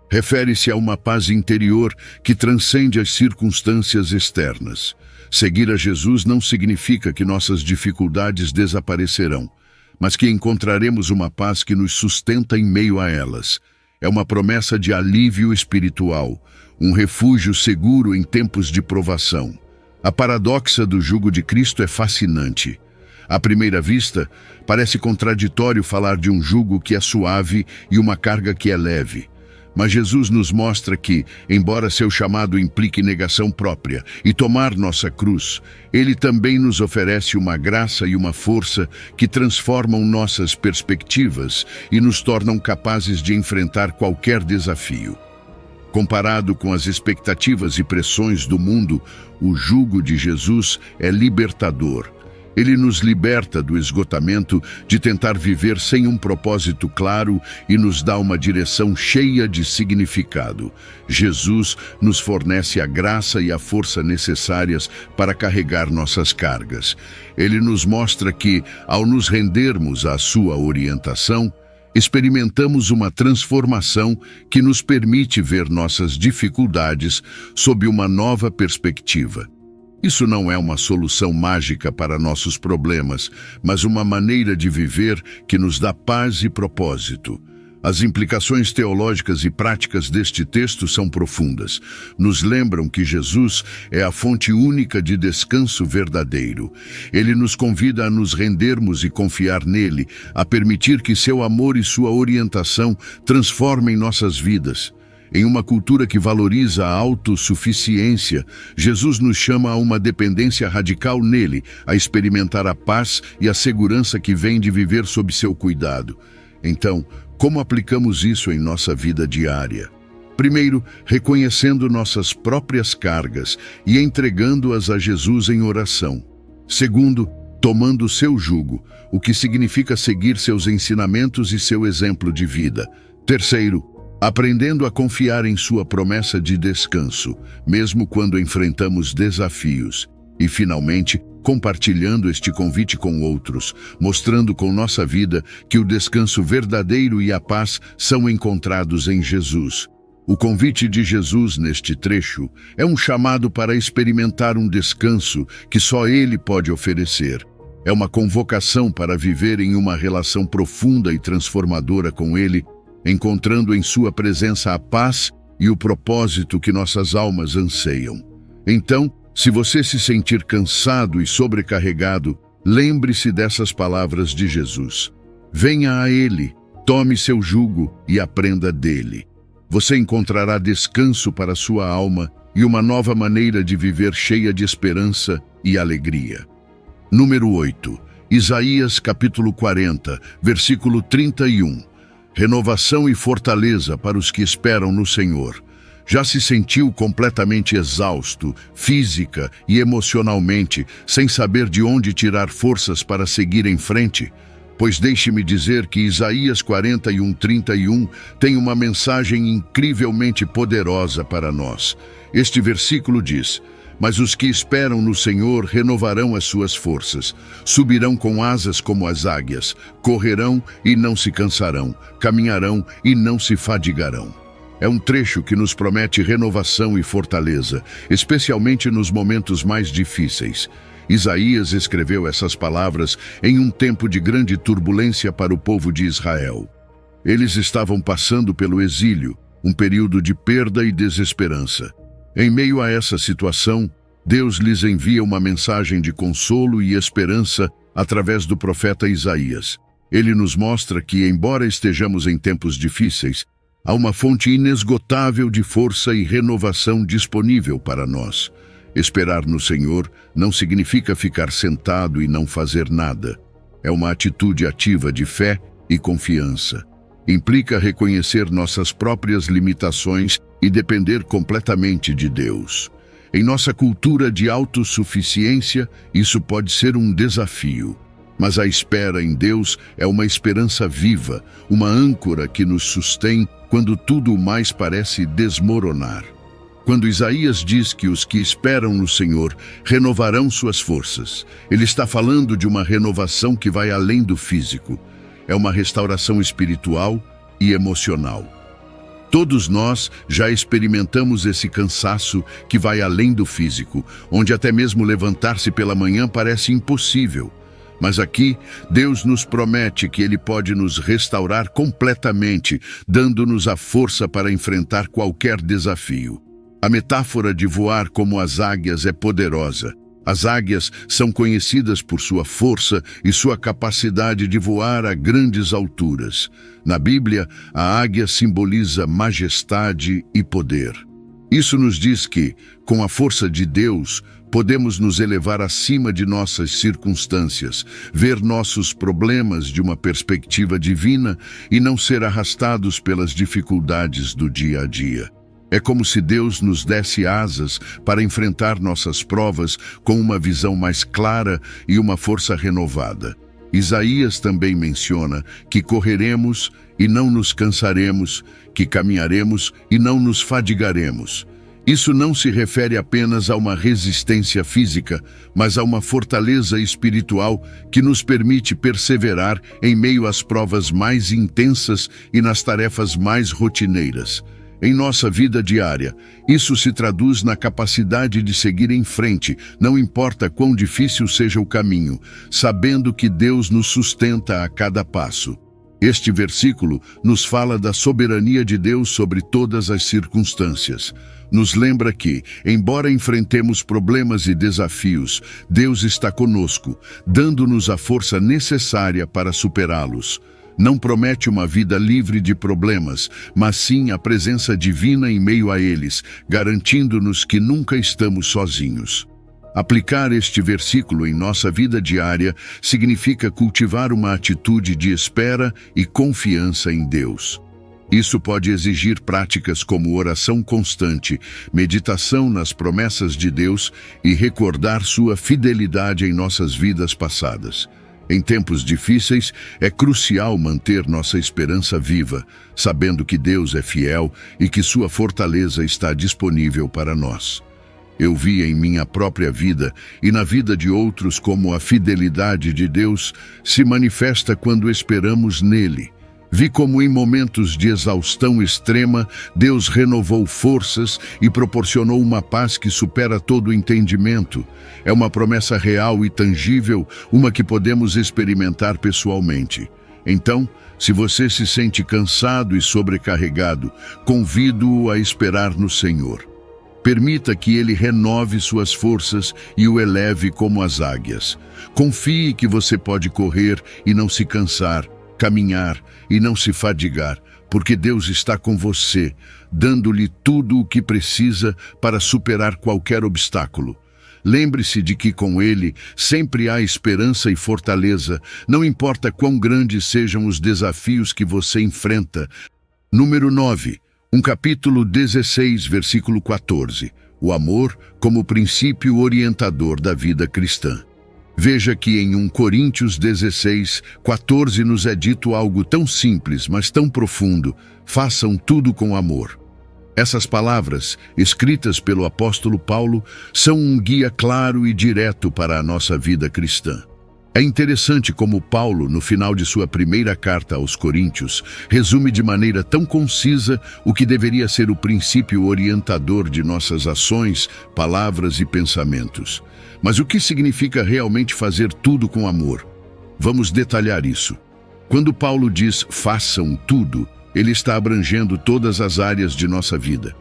Refere-se a uma paz interior que transcende as circunstâncias externas. Seguir a Jesus não significa que nossas dificuldades desaparecerão, mas que encontraremos uma paz que nos sustenta em meio a elas. É uma promessa de alívio espiritual, um refúgio seguro em tempos de provação. A paradoxa do jugo de Cristo é fascinante. À primeira vista, parece contraditório falar de um jugo que é suave e uma carga que é leve. Mas Jesus nos mostra que, embora seu chamado implique negação própria e tomar nossa cruz, ele também nos oferece uma graça e uma força que transformam nossas perspectivas e nos tornam capazes de enfrentar qualquer desafio. Comparado com as expectativas e pressões do mundo, o jugo de Jesus é libertador. Ele nos liberta do esgotamento de tentar viver sem um propósito claro e nos dá uma direção cheia de significado. Jesus nos fornece a graça e a força necessárias para carregar nossas cargas. Ele nos mostra que, ao nos rendermos à sua orientação, experimentamos uma transformação que nos permite ver nossas dificuldades sob uma nova perspectiva. Isso não é uma solução mágica para nossos problemas, mas uma maneira de viver que nos dá paz e propósito. As implicações teológicas e práticas deste texto são profundas. Nos lembram que Jesus é a fonte única de descanso verdadeiro. Ele nos convida a nos rendermos e confiar nele, a permitir que seu amor e sua orientação transformem nossas vidas. Em uma cultura que valoriza a autossuficiência, Jesus nos chama a uma dependência radical nele, a experimentar a paz e a segurança que vem de viver sob seu cuidado. Então, como aplicamos isso em nossa vida diária? Primeiro, reconhecendo nossas próprias cargas e entregando-as a Jesus em oração. Segundo, tomando seu jugo, o que significa seguir seus ensinamentos e seu exemplo de vida. Terceiro, aprendendo a confiar em sua promessa de descanso, mesmo quando enfrentamos desafios. E, finalmente, compartilhando este convite com outros, mostrando com nossa vida que o descanso verdadeiro e a paz são encontrados em Jesus. O convite de Jesus neste trecho é um chamado para experimentar um descanso que só Ele pode oferecer. É uma convocação para viver em uma relação profunda e transformadora com Ele, encontrando em sua presença a paz e o propósito que nossas almas anseiam. Então, se você se sentir cansado e sobrecarregado, lembre-se dessas palavras de Jesus. Venha a Ele, tome seu jugo e aprenda dele. Você encontrará descanso para sua alma e uma nova maneira de viver cheia de esperança e alegria. Número 8. Isaías capítulo 40, versículo 31. Renovação e fortaleza para os que esperam no Senhor. Já se sentiu completamente exausto, física e emocionalmente, sem saber de onde tirar forças para seguir em frente? Pois deixe-me dizer que Isaías 41:31 tem uma mensagem incrivelmente poderosa para nós. Este versículo diz: "Mas os que esperam no Senhor renovarão as suas forças, subirão com asas como as águias, correrão e não se cansarão, caminharão e não se fadigarão." É um trecho que nos promete renovação e fortaleza, especialmente nos momentos mais difíceis. Isaías escreveu essas palavras em um tempo de grande turbulência para o povo de Israel. Eles estavam passando pelo exílio, um período de perda e desesperança. Em meio a essa situação, Deus lhes envia uma mensagem de consolo e esperança através do profeta Isaías. Ele nos mostra que, embora estejamos em tempos difíceis, há uma fonte inesgotável de força e renovação disponível para nós. Esperar no Senhor não significa ficar sentado e não fazer nada. É uma atitude ativa de fé e confiança. Implica reconhecer nossas próprias limitações e depender completamente de Deus. Em nossa cultura de autossuficiência, isso pode ser um desafio. Mas a espera em Deus é uma esperança viva, uma âncora que nos sustém quando tudo mais parece desmoronar. Quando Isaías diz que os que esperam no Senhor renovarão suas forças, ele está falando de uma renovação que vai além do físico. É uma restauração espiritual e emocional. Todos nós já experimentamos esse cansaço que vai além do físico, onde até mesmo levantar-se pela manhã parece impossível. Mas aqui, Deus nos promete que Ele pode nos restaurar completamente, dando-nos a força para enfrentar qualquer desafio. A metáfora de voar como as águias é poderosa. As águias são conhecidas por sua força e sua capacidade de voar a grandes alturas. Na Bíblia, a águia simboliza majestade e poder. Isso nos diz que, com a força de Deus, podemos nos elevar acima de nossas circunstâncias, ver nossos problemas de uma perspectiva divina e não ser arrastados pelas dificuldades do dia a dia. É como se Deus nos desse asas para enfrentar nossas provas com uma visão mais clara e uma força renovada. Isaías também menciona que correremos e não nos cansaremos, que caminharemos e não nos fadigaremos. Isso não se refere apenas a uma resistência física, mas a uma fortaleza espiritual que nos permite perseverar em meio às provas mais intensas e nas tarefas mais rotineiras. Em nossa vida diária, isso se traduz na capacidade de seguir em frente, não importa quão difícil seja o caminho, sabendo que Deus nos sustenta a cada passo. Este versículo nos fala da soberania de Deus sobre todas as circunstâncias. Nos lembra que, embora enfrentemos problemas e desafios, Deus está conosco, dando-nos a força necessária para superá-los. Não promete uma vida livre de problemas, mas sim a presença divina em meio a eles, garantindo-nos que nunca estamos sozinhos. Aplicar este versículo em nossa vida diária significa cultivar uma atitude de espera e confiança em Deus. Isso pode exigir práticas como oração constante, meditação nas promessas de Deus e recordar sua fidelidade em nossas vidas passadas. Em tempos difíceis, é crucial manter nossa esperança viva, sabendo que Deus é fiel e que sua fortaleza está disponível para nós. Eu vi em minha própria vida e na vida de outros como a fidelidade de Deus se manifesta quando esperamos nele. Vi como em momentos de exaustão extrema, Deus renovou forças e proporcionou uma paz que supera todo o entendimento. É uma promessa real e tangível, uma que podemos experimentar pessoalmente. Então, se você se sente cansado e sobrecarregado, convido-o a esperar no Senhor. Permita que Ele renove suas forças e o eleve como as águias. Confie que você pode correr e não se cansar, caminhar e não se fadigar, porque Deus está com você, dando-lhe tudo o que precisa para superar qualquer obstáculo. Lembre-se de que com Ele sempre há esperança e fortaleza, não importa quão grandes sejam os desafios que você enfrenta. Número 9. Capítulo 16, versículo 14. O amor como princípio orientador da vida cristã. Veja que em 1 Coríntios 16, 14 nos é dito algo tão simples, mas tão profundo: façam tudo com amor. Essas palavras, escritas pelo apóstolo Paulo, são um guia claro e direto para a nossa vida cristã. É interessante como Paulo, no final de sua primeira carta aos Coríntios, resume de maneira tão concisa o que deveria ser o princípio orientador de nossas ações, palavras e pensamentos. Mas o que significa realmente fazer tudo com amor? Vamos detalhar isso. Quando Paulo diz façam tudo, ele está abrangendo todas as áreas de nossa vida.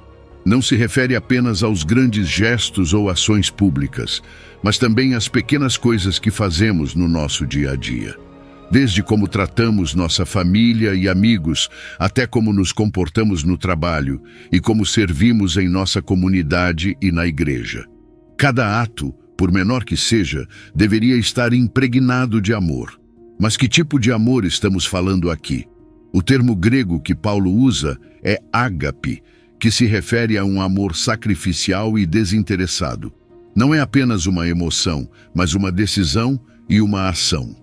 Não se refere apenas aos grandes gestos ou ações públicas, mas também às pequenas coisas que fazemos no nosso dia a dia. Desde como tratamos nossa família e amigos, até como nos comportamos no trabalho e como servimos em nossa comunidade e na igreja. Cada ato, por menor que seja, deveria estar impregnado de amor. Mas que tipo de amor estamos falando aqui? O termo grego que Paulo usa é ágape, que se refere a um amor sacrificial e desinteressado. Não é apenas uma emoção, mas uma decisão e uma ação.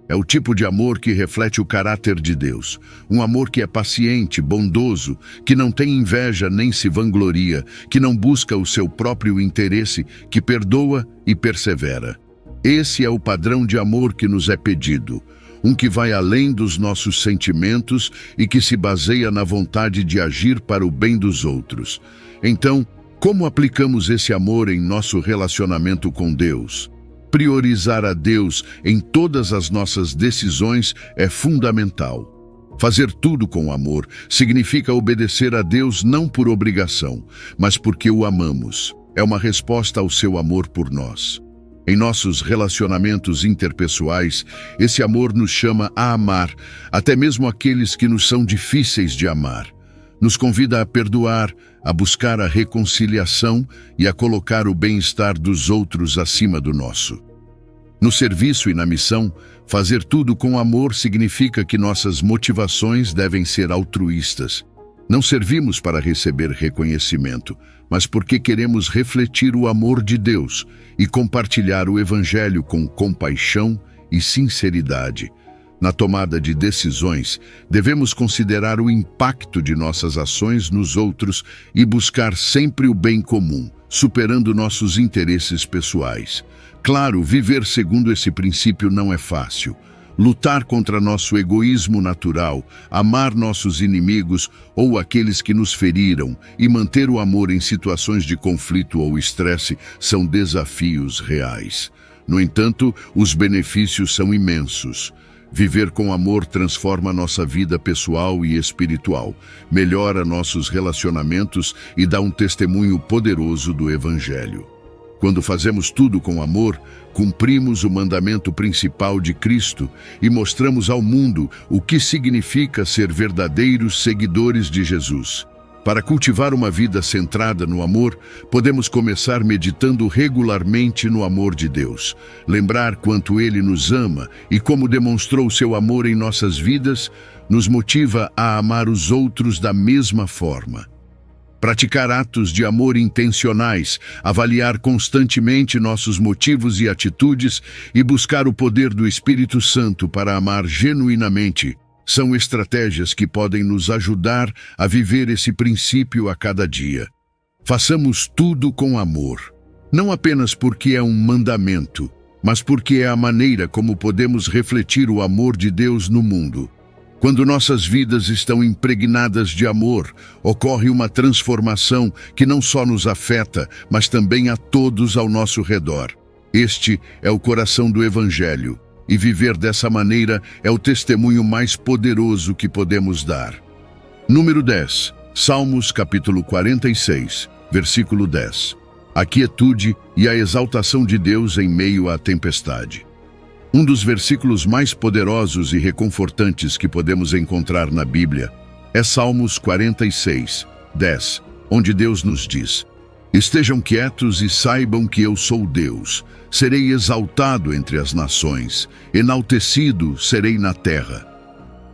É o tipo de amor que reflete o caráter de Deus. Um amor que é paciente, bondoso, que não tem inveja nem se vangloria, que não busca o seu próprio interesse, que perdoa e persevera. Esse é o padrão de amor que nos é pedido. Um que vai além dos nossos sentimentos e que se baseia na vontade de agir para o bem dos outros. Então, como aplicamos esse amor em nosso relacionamento com Deus? Priorizar a Deus em todas as nossas decisões é fundamental. Fazer tudo com amor significa obedecer a Deus não por obrigação, mas porque o amamos. É uma resposta ao seu amor por nós. Em nossos relacionamentos interpessoais, esse amor nos chama a amar, até mesmo aqueles que nos são difíceis de amar. Nos convida a perdoar, a buscar a reconciliação e a colocar o bem-estar dos outros acima do nosso. No serviço e na missão, fazer tudo com amor significa que nossas motivações devem ser altruístas. Não servimos para receber reconhecimento, mas porque queremos refletir o amor de Deus e compartilhar o Evangelho com compaixão e sinceridade. Na tomada de decisões, devemos considerar o impacto de nossas ações nos outros e buscar sempre o bem comum, superando nossos interesses pessoais. Claro, viver segundo esse princípio não é fácil. Lutar contra nosso egoísmo natural, amar nossos inimigos ou aqueles que nos feriram e manter o amor em situações de conflito ou estresse são desafios reais. No entanto, os benefícios são imensos. Viver com amor transforma nossa vida pessoal e espiritual, melhora nossos relacionamentos e dá um testemunho poderoso do Evangelho. Quando fazemos tudo com amor, cumprimos o mandamento principal de Cristo e mostramos ao mundo o que significa ser verdadeiros seguidores de Jesus. Para cultivar uma vida centrada no amor, podemos começar meditando regularmente no amor de Deus. Lembrar quanto Ele nos ama e como demonstrou seu amor em nossas vidas, nos motiva a amar os outros da mesma forma. Praticar atos de amor intencionais, avaliar constantemente nossos motivos e atitudes e buscar o poder do Espírito Santo para amar genuinamente são estratégias que podem nos ajudar a viver esse princípio a cada dia. Façamos tudo com amor, não apenas porque é um mandamento, mas porque é a maneira como podemos refletir o amor de Deus no mundo. Quando nossas vidas estão impregnadas de amor, ocorre uma transformação que não só nos afeta, mas também a todos ao nosso redor. Este é o coração do Evangelho, e viver dessa maneira é o testemunho mais poderoso que podemos dar. Número 10. Salmos capítulo 46, versículo 10. A quietude e a exaltação de Deus em meio à tempestade. Um dos versículos mais poderosos e reconfortantes que podemos encontrar na Bíblia é Salmos 46, 10, onde Deus nos diz: Estejam quietos e saibam que eu sou Deus. Serei exaltado entre as nações, enaltecido serei na terra.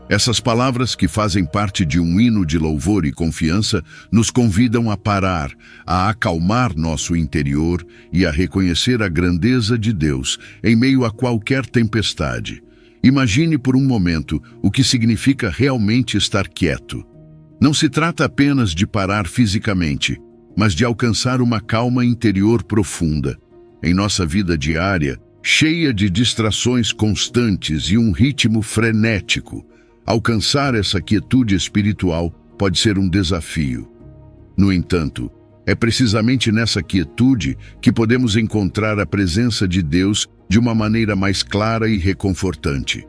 Essas palavras, que fazem parte de um hino de louvor e confiança, nos convidam a parar, a acalmar nosso interior e a reconhecer a grandeza de Deus em meio a qualquer tempestade. Imagine por um momento o que significa realmente estar quieto. Não se trata apenas de parar fisicamente, mas de alcançar uma calma interior profunda. Em nossa vida diária, cheia de distrações constantes e um ritmo frenético, alcançar essa quietude espiritual pode ser um desafio. No entanto, é precisamente nessa quietude que podemos encontrar a presença de Deus de uma maneira mais clara e reconfortante.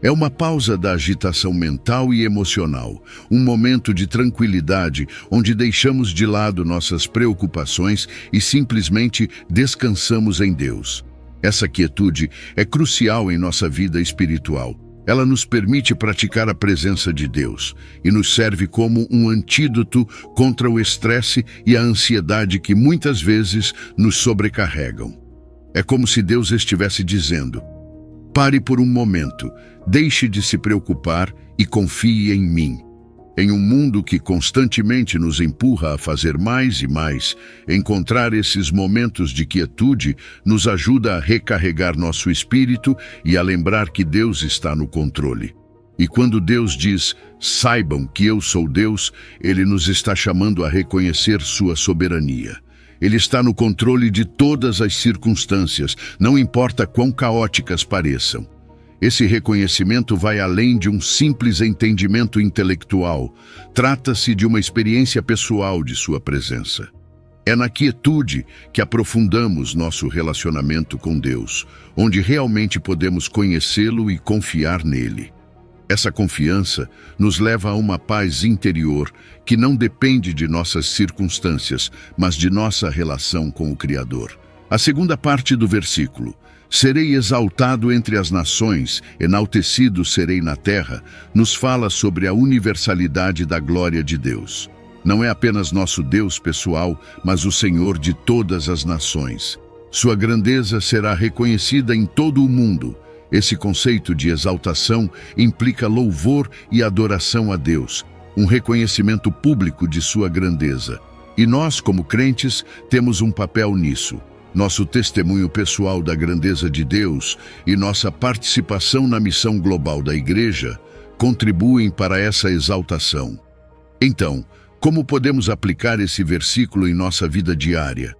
É uma pausa da agitação mental e emocional, um momento de tranquilidade onde deixamos de lado nossas preocupações e simplesmente descansamos em Deus. Essa quietude é crucial em nossa vida espiritual. Ela nos permite praticar a presença de Deus e nos serve como um antídoto contra o estresse e a ansiedade que muitas vezes nos sobrecarregam. É como se Deus estivesse dizendo: pare por um momento, deixe de se preocupar e confie em mim. Em um mundo que constantemente nos empurra a fazer mais e mais, encontrar esses momentos de quietude nos ajuda a recarregar nosso espírito e a lembrar que Deus está no controle. E quando Deus diz, saibam que eu sou Deus, Ele nos está chamando a reconhecer sua soberania. Ele está no controle de todas as circunstâncias, não importa quão caóticas pareçam. Esse reconhecimento vai além de um simples entendimento intelectual. Trata-se de uma experiência pessoal de sua presença. É na quietude que aprofundamos nosso relacionamento com Deus, onde realmente podemos conhecê-lo e confiar nele. Essa confiança nos leva a uma paz interior que não depende de nossas circunstâncias, mas de nossa relação com o Criador. A segunda parte do versículo: serei exaltado entre as nações, enaltecido serei na terra, nos fala sobre a universalidade da glória de Deus. Não é apenas nosso Deus pessoal, mas o Senhor de todas as nações. Sua grandeza será reconhecida em todo o mundo. Esse conceito de exaltação implica louvor e adoração a Deus, um reconhecimento público de sua grandeza. E nós, como crentes, temos um papel nisso. Nosso testemunho pessoal da grandeza de Deus e nossa participação na missão global da Igreja contribuem para essa exaltação. Então, como podemos aplicar esse versículo em nossa vida diária?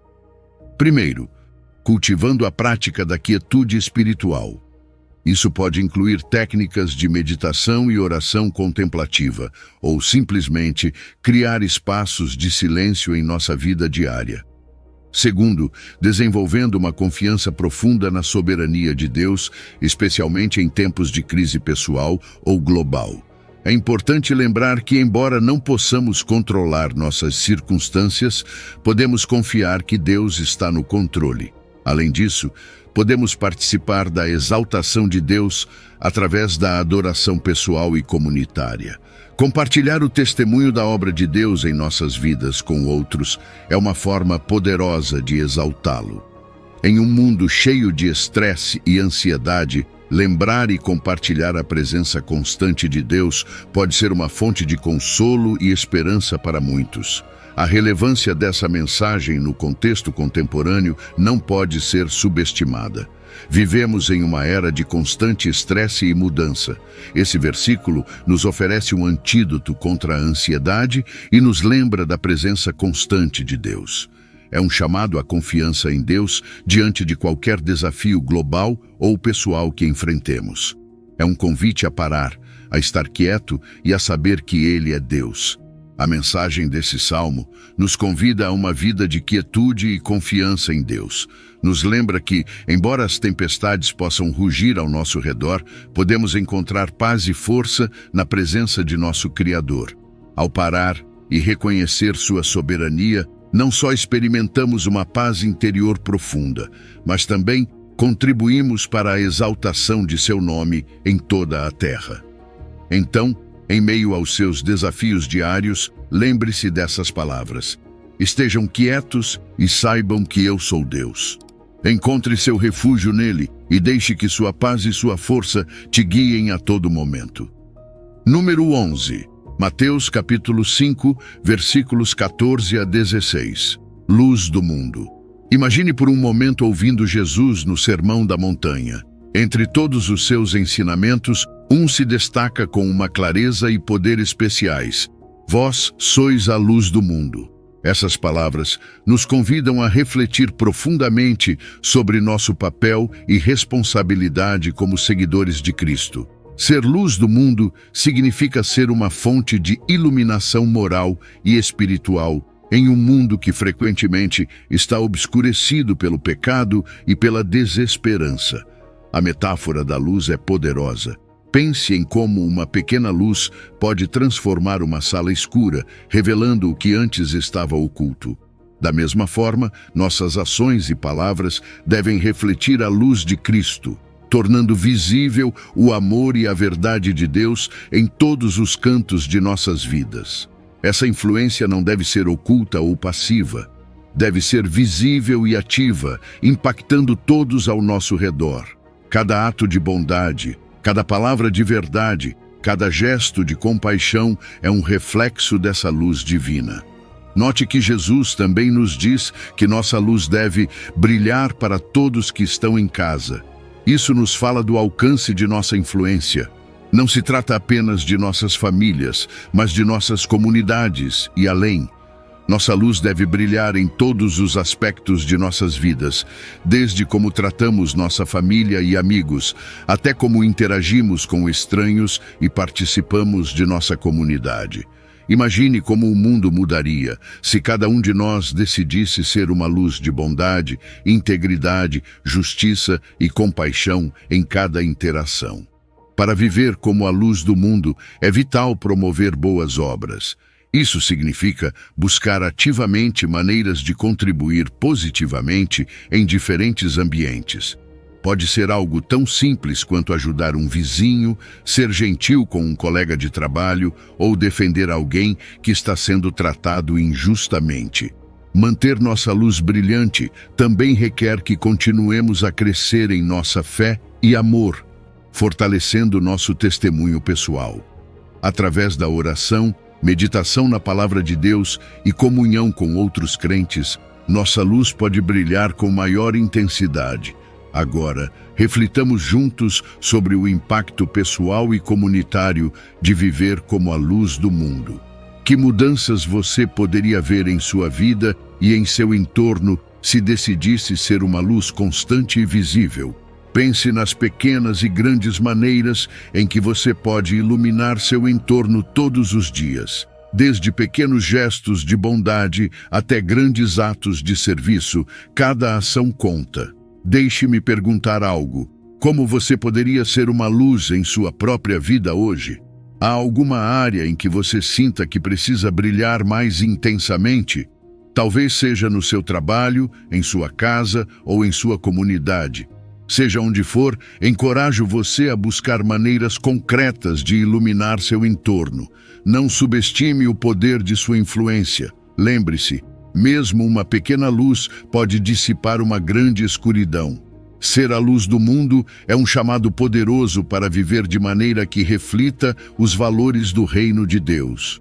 Primeiro, cultivando a prática da quietude espiritual. Isso pode incluir técnicas de meditação e oração contemplativa, ou simplesmente criar espaços de silêncio em nossa vida diária. Segundo, desenvolvendo uma confiança profunda na soberania de Deus, especialmente em tempos de crise pessoal ou global. É importante lembrar que, embora não possamos controlar nossas circunstâncias, podemos confiar que Deus está no controle. Além disso, podemos participar da exaltação de Deus através da adoração pessoal e comunitária. Compartilhar o testemunho da obra de Deus em nossas vidas com outros é uma forma poderosa de exaltá-lo. Em um mundo cheio de estresse e ansiedade, Lembrar e compartilhar a presença constante de Deus pode ser uma fonte de consolo e esperança para muitos. A relevância dessa mensagem no contexto contemporâneo não pode ser subestimada. Vivemos em uma era de constante estresse e mudança. Esse versículo nos oferece um antídoto contra a ansiedade e nos lembra da presença constante de Deus. É um chamado à confiança em Deus diante de qualquer desafio global ou pessoal que enfrentemos. É um convite a parar, a estar quieto e a saber que Ele é Deus. A mensagem desse salmo nos convida a uma vida de quietude e confiança em Deus. Nos lembra que, embora as tempestades possam rugir ao nosso redor, podemos encontrar paz e força na presença de nosso Criador. Ao parar e reconhecer sua soberania, não só experimentamos uma paz interior profunda, mas também contribuímos para a exaltação de seu nome em toda a terra. Então, em meio aos seus desafios diários, lembre-se dessas palavras. Estejam quietos e saibam que eu sou Deus. Encontre seu refúgio nele e deixe que sua paz e sua força te guiem a todo momento. Número 11. Mateus capítulo 5, versículos 14 a 16. Luz do mundo. Imagine por um momento ouvindo Jesus no Sermão da Montanha. Entre todos os seus ensinamentos, um se destaca com uma clareza e poder especiais. Vós sois a luz do mundo. Essas palavras nos convidam a refletir profundamente sobre nosso papel e responsabilidade como seguidores de Cristo. Ser luz do mundo significa ser uma fonte de iluminação moral e espiritual em um mundo que frequentemente está obscurecido pelo pecado e pela desesperança. A metáfora da luz é poderosa. Pense em como uma pequena luz pode transformar uma sala escura, revelando o que antes estava oculto. Da mesma forma, nossas ações e palavras devem refletir a luz de Cristo, tornando visível o amor e a verdade de Deus em todos os cantos de nossas vidas. Essa influência não deve ser oculta ou passiva. Deve ser visível e ativa, impactando todos ao nosso redor. Cada ato de bondade, cada palavra de verdade, cada gesto de compaixão é um reflexo dessa luz divina. Note que Jesus também nos diz que nossa luz deve brilhar para todos que estão em casa. Isso nos fala do alcance de nossa influência. Não se trata apenas de nossas famílias, mas de nossas comunidades e além. Nossa luz deve brilhar em todos os aspectos de nossas vidas, desde como tratamos nossa família e amigos, até como interagimos com estranhos e participamos de nossa comunidade. Imagine como o mundo mudaria se cada um de nós decidisse ser uma luz de bondade, integridade, justiça e compaixão em cada interação. Para viver como a luz do mundo, é vital promover boas obras. Isso significa buscar ativamente maneiras de contribuir positivamente em diferentes ambientes. Pode ser algo tão simples quanto ajudar um vizinho, ser gentil com um colega de trabalho ou defender alguém que está sendo tratado injustamente. Manter nossa luz brilhante também requer que continuemos a crescer em nossa fé e amor, fortalecendo nosso testemunho pessoal. Através da oração, meditação na palavra de Deus e comunhão com outros crentes, nossa luz pode brilhar com maior intensidade. Agora, reflitamos juntos sobre o impacto pessoal e comunitário de viver como a luz do mundo. Que mudanças você poderia ver em sua vida e em seu entorno se decidisse ser uma luz constante e visível? Pense nas pequenas e grandes maneiras em que você pode iluminar seu entorno todos os dias. Desde pequenos gestos de bondade até grandes atos de serviço, cada ação conta. Deixe-me perguntar algo. Como você poderia ser uma luz em sua própria vida hoje? Há alguma área em que você sinta que precisa brilhar mais intensamente? Talvez seja no seu trabalho, em sua casa ou em sua comunidade. Seja onde for, encorajo você a buscar maneiras concretas de iluminar seu entorno. Não subestime o poder de sua influência. Lembre-se, mesmo uma pequena luz pode dissipar uma grande escuridão. Ser a luz do mundo é um chamado poderoso para viver de maneira que reflita os valores do reino de Deus.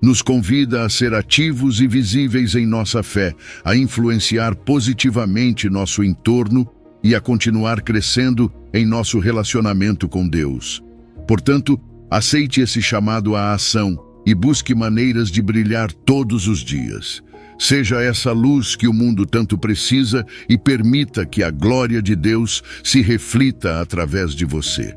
Nos convida a ser ativos e visíveis em nossa fé, a influenciar positivamente nosso entorno e a continuar crescendo em nosso relacionamento com Deus. Portanto, aceite esse chamado à ação e busque maneiras de brilhar todos os dias. Seja essa luz que o mundo tanto precisa e permita que a glória de Deus se reflita através de você.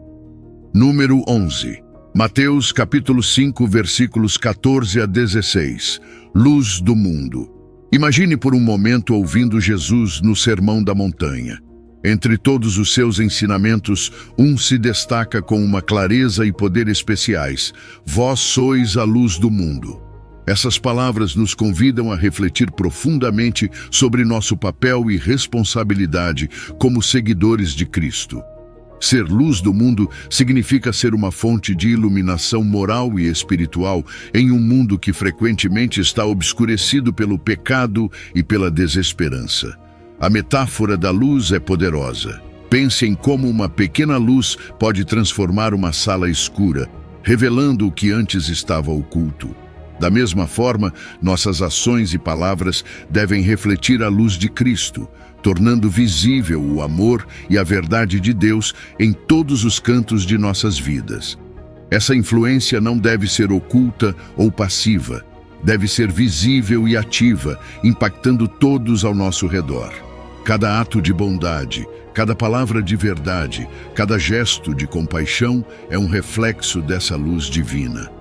Número 11. Mateus capítulo 5, versículos 14 a 16. Luz do mundo. Imagine por um momento ouvindo Jesus no Sermão da Montanha. Entre todos os seus ensinamentos, um se destaca com uma clareza e poder especiais. Vós sois a luz do mundo. Essas palavras nos convidam a refletir profundamente sobre nosso papel e responsabilidade como seguidores de Cristo. Ser luz do mundo significa ser uma fonte de iluminação moral e espiritual em um mundo que frequentemente está obscurecido pelo pecado e pela desesperança. A metáfora da luz é poderosa. Pense em como uma pequena luz pode transformar uma sala escura, revelando o que antes estava oculto. Da mesma forma, nossas ações e palavras devem refletir a luz de Cristo, tornando visível o amor e a verdade de Deus em todos os cantos de nossas vidas. Essa influência não deve ser oculta ou passiva, deve ser visível e ativa, impactando todos ao nosso redor. Cada ato de bondade, cada palavra de verdade, cada gesto de compaixão é um reflexo dessa luz divina.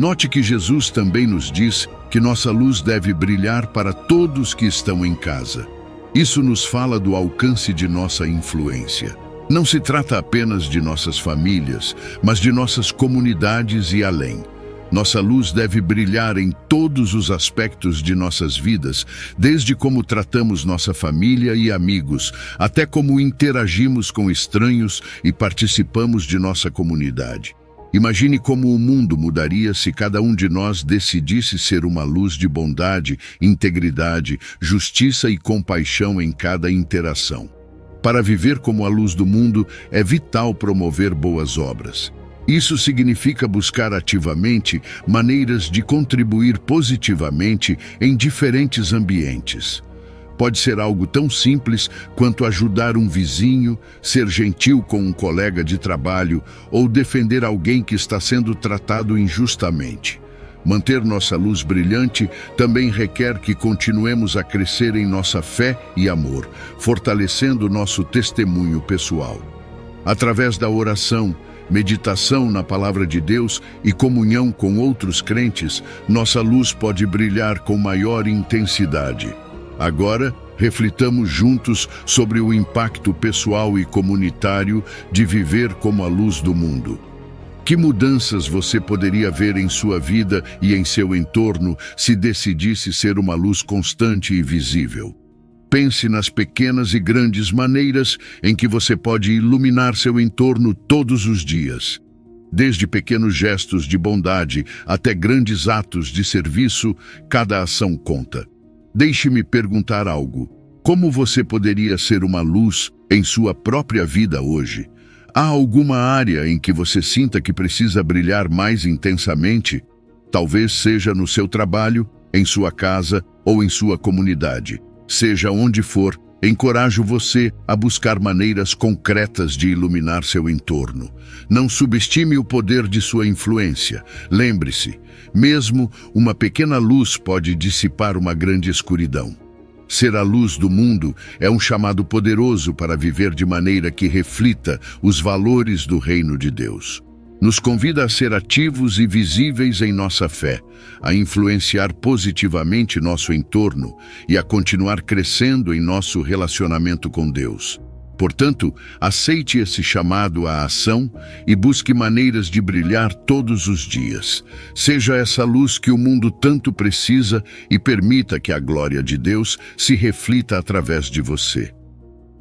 Note que Jesus também nos diz que nossa luz deve brilhar para todos que estão em casa. Isso nos fala do alcance de nossa influência. Não se trata apenas de nossas famílias, mas de nossas comunidades e além. Nossa luz deve brilhar em todos os aspectos de nossas vidas, desde como tratamos nossa família e amigos, até como interagimos com estranhos e participamos de nossa comunidade. Imagine como o mundo mudaria se cada um de nós decidisse ser uma luz de bondade, integridade, justiça e compaixão em cada interação. Para viver como a luz do mundo, é vital promover boas obras. Isso significa buscar ativamente maneiras de contribuir positivamente em diferentes ambientes. Pode ser algo tão simples quanto ajudar um vizinho, ser gentil com um colega de trabalho ou defender alguém que está sendo tratado injustamente. Manter nossa luz brilhante também requer que continuemos a crescer em nossa fé e amor, fortalecendo nosso testemunho pessoal. Através da oração, meditação na palavra de Deus e comunhão com outros crentes, nossa luz pode brilhar com maior intensidade. Agora, reflitamos juntos sobre o impacto pessoal e comunitário de viver como a luz do mundo. Que mudanças você poderia ver em sua vida e em seu entorno se decidisse ser uma luz constante e visível? Pense nas pequenas e grandes maneiras em que você pode iluminar seu entorno todos os dias. Desde pequenos gestos de bondade até grandes atos de serviço, cada ação conta. Deixe-me perguntar algo. Como você poderia ser uma luz em sua própria vida hoje? Há alguma área em que você sinta que precisa brilhar mais intensamente? Talvez seja no seu trabalho, em sua casa ou em sua comunidade. Seja onde for, encorajo você a buscar maneiras concretas de iluminar seu entorno. Não subestime o poder de sua influência. Lembre-se, mesmo uma pequena luz pode dissipar uma grande escuridão. Ser a luz do mundo é um chamado poderoso para viver de maneira que reflita os valores do reino de Deus. Nos convida a ser ativos e visíveis em nossa fé, a influenciar positivamente nosso entorno e a continuar crescendo em nosso relacionamento com Deus. Portanto, aceite esse chamado à ação e busque maneiras de brilhar todos os dias. Seja essa luz que o mundo tanto precisa e permita que a glória de Deus se reflita através de você.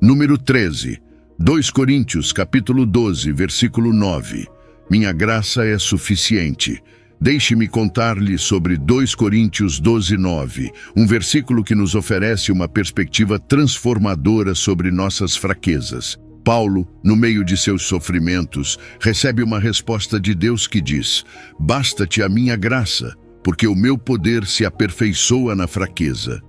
Número 13. 2 Coríntios, capítulo 12, versículo 9. Minha graça é suficiente. Deixe-me contar-lhe sobre 2 Coríntios 12:9, um versículo que nos oferece uma perspectiva transformadora sobre nossas fraquezas. Paulo, no meio de seus sofrimentos, recebe uma resposta de Deus que diz: "Basta-te a minha graça, porque o meu poder se aperfeiçoa na fraqueza."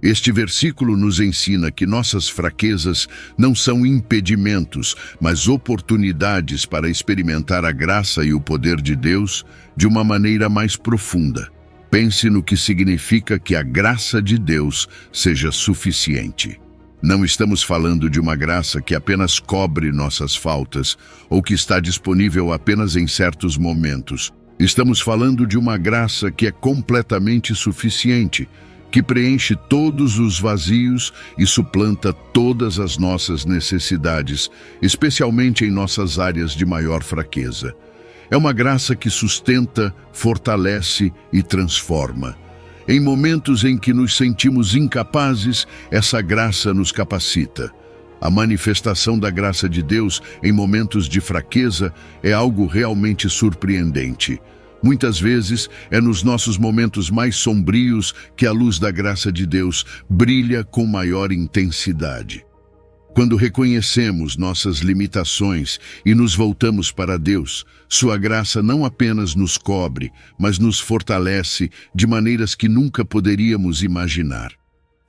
Este versículo nos ensina que nossas fraquezas não são impedimentos, mas oportunidades para experimentar a graça e o poder de Deus de uma maneira mais profunda. Pense no que significa que a graça de Deus seja suficiente. Não estamos falando de uma graça que apenas cobre nossas faltas ou que está disponível apenas em certos momentos. Estamos falando de uma graça que é completamente suficiente, que preenche todos os vazios e suplanta todas as nossas necessidades, especialmente em nossas áreas de maior fraqueza. É uma graça que sustenta, fortalece e transforma. Em momentos em que nos sentimos incapazes, essa graça nos capacita. A manifestação da graça de Deus em momentos de fraqueza é algo realmente surpreendente. Muitas vezes é nos nossos momentos mais sombrios que a luz da graça de Deus brilha com maior intensidade. Quando reconhecemos nossas limitações e nos voltamos para Deus, sua graça não apenas nos cobre, mas nos fortalece de maneiras que nunca poderíamos imaginar.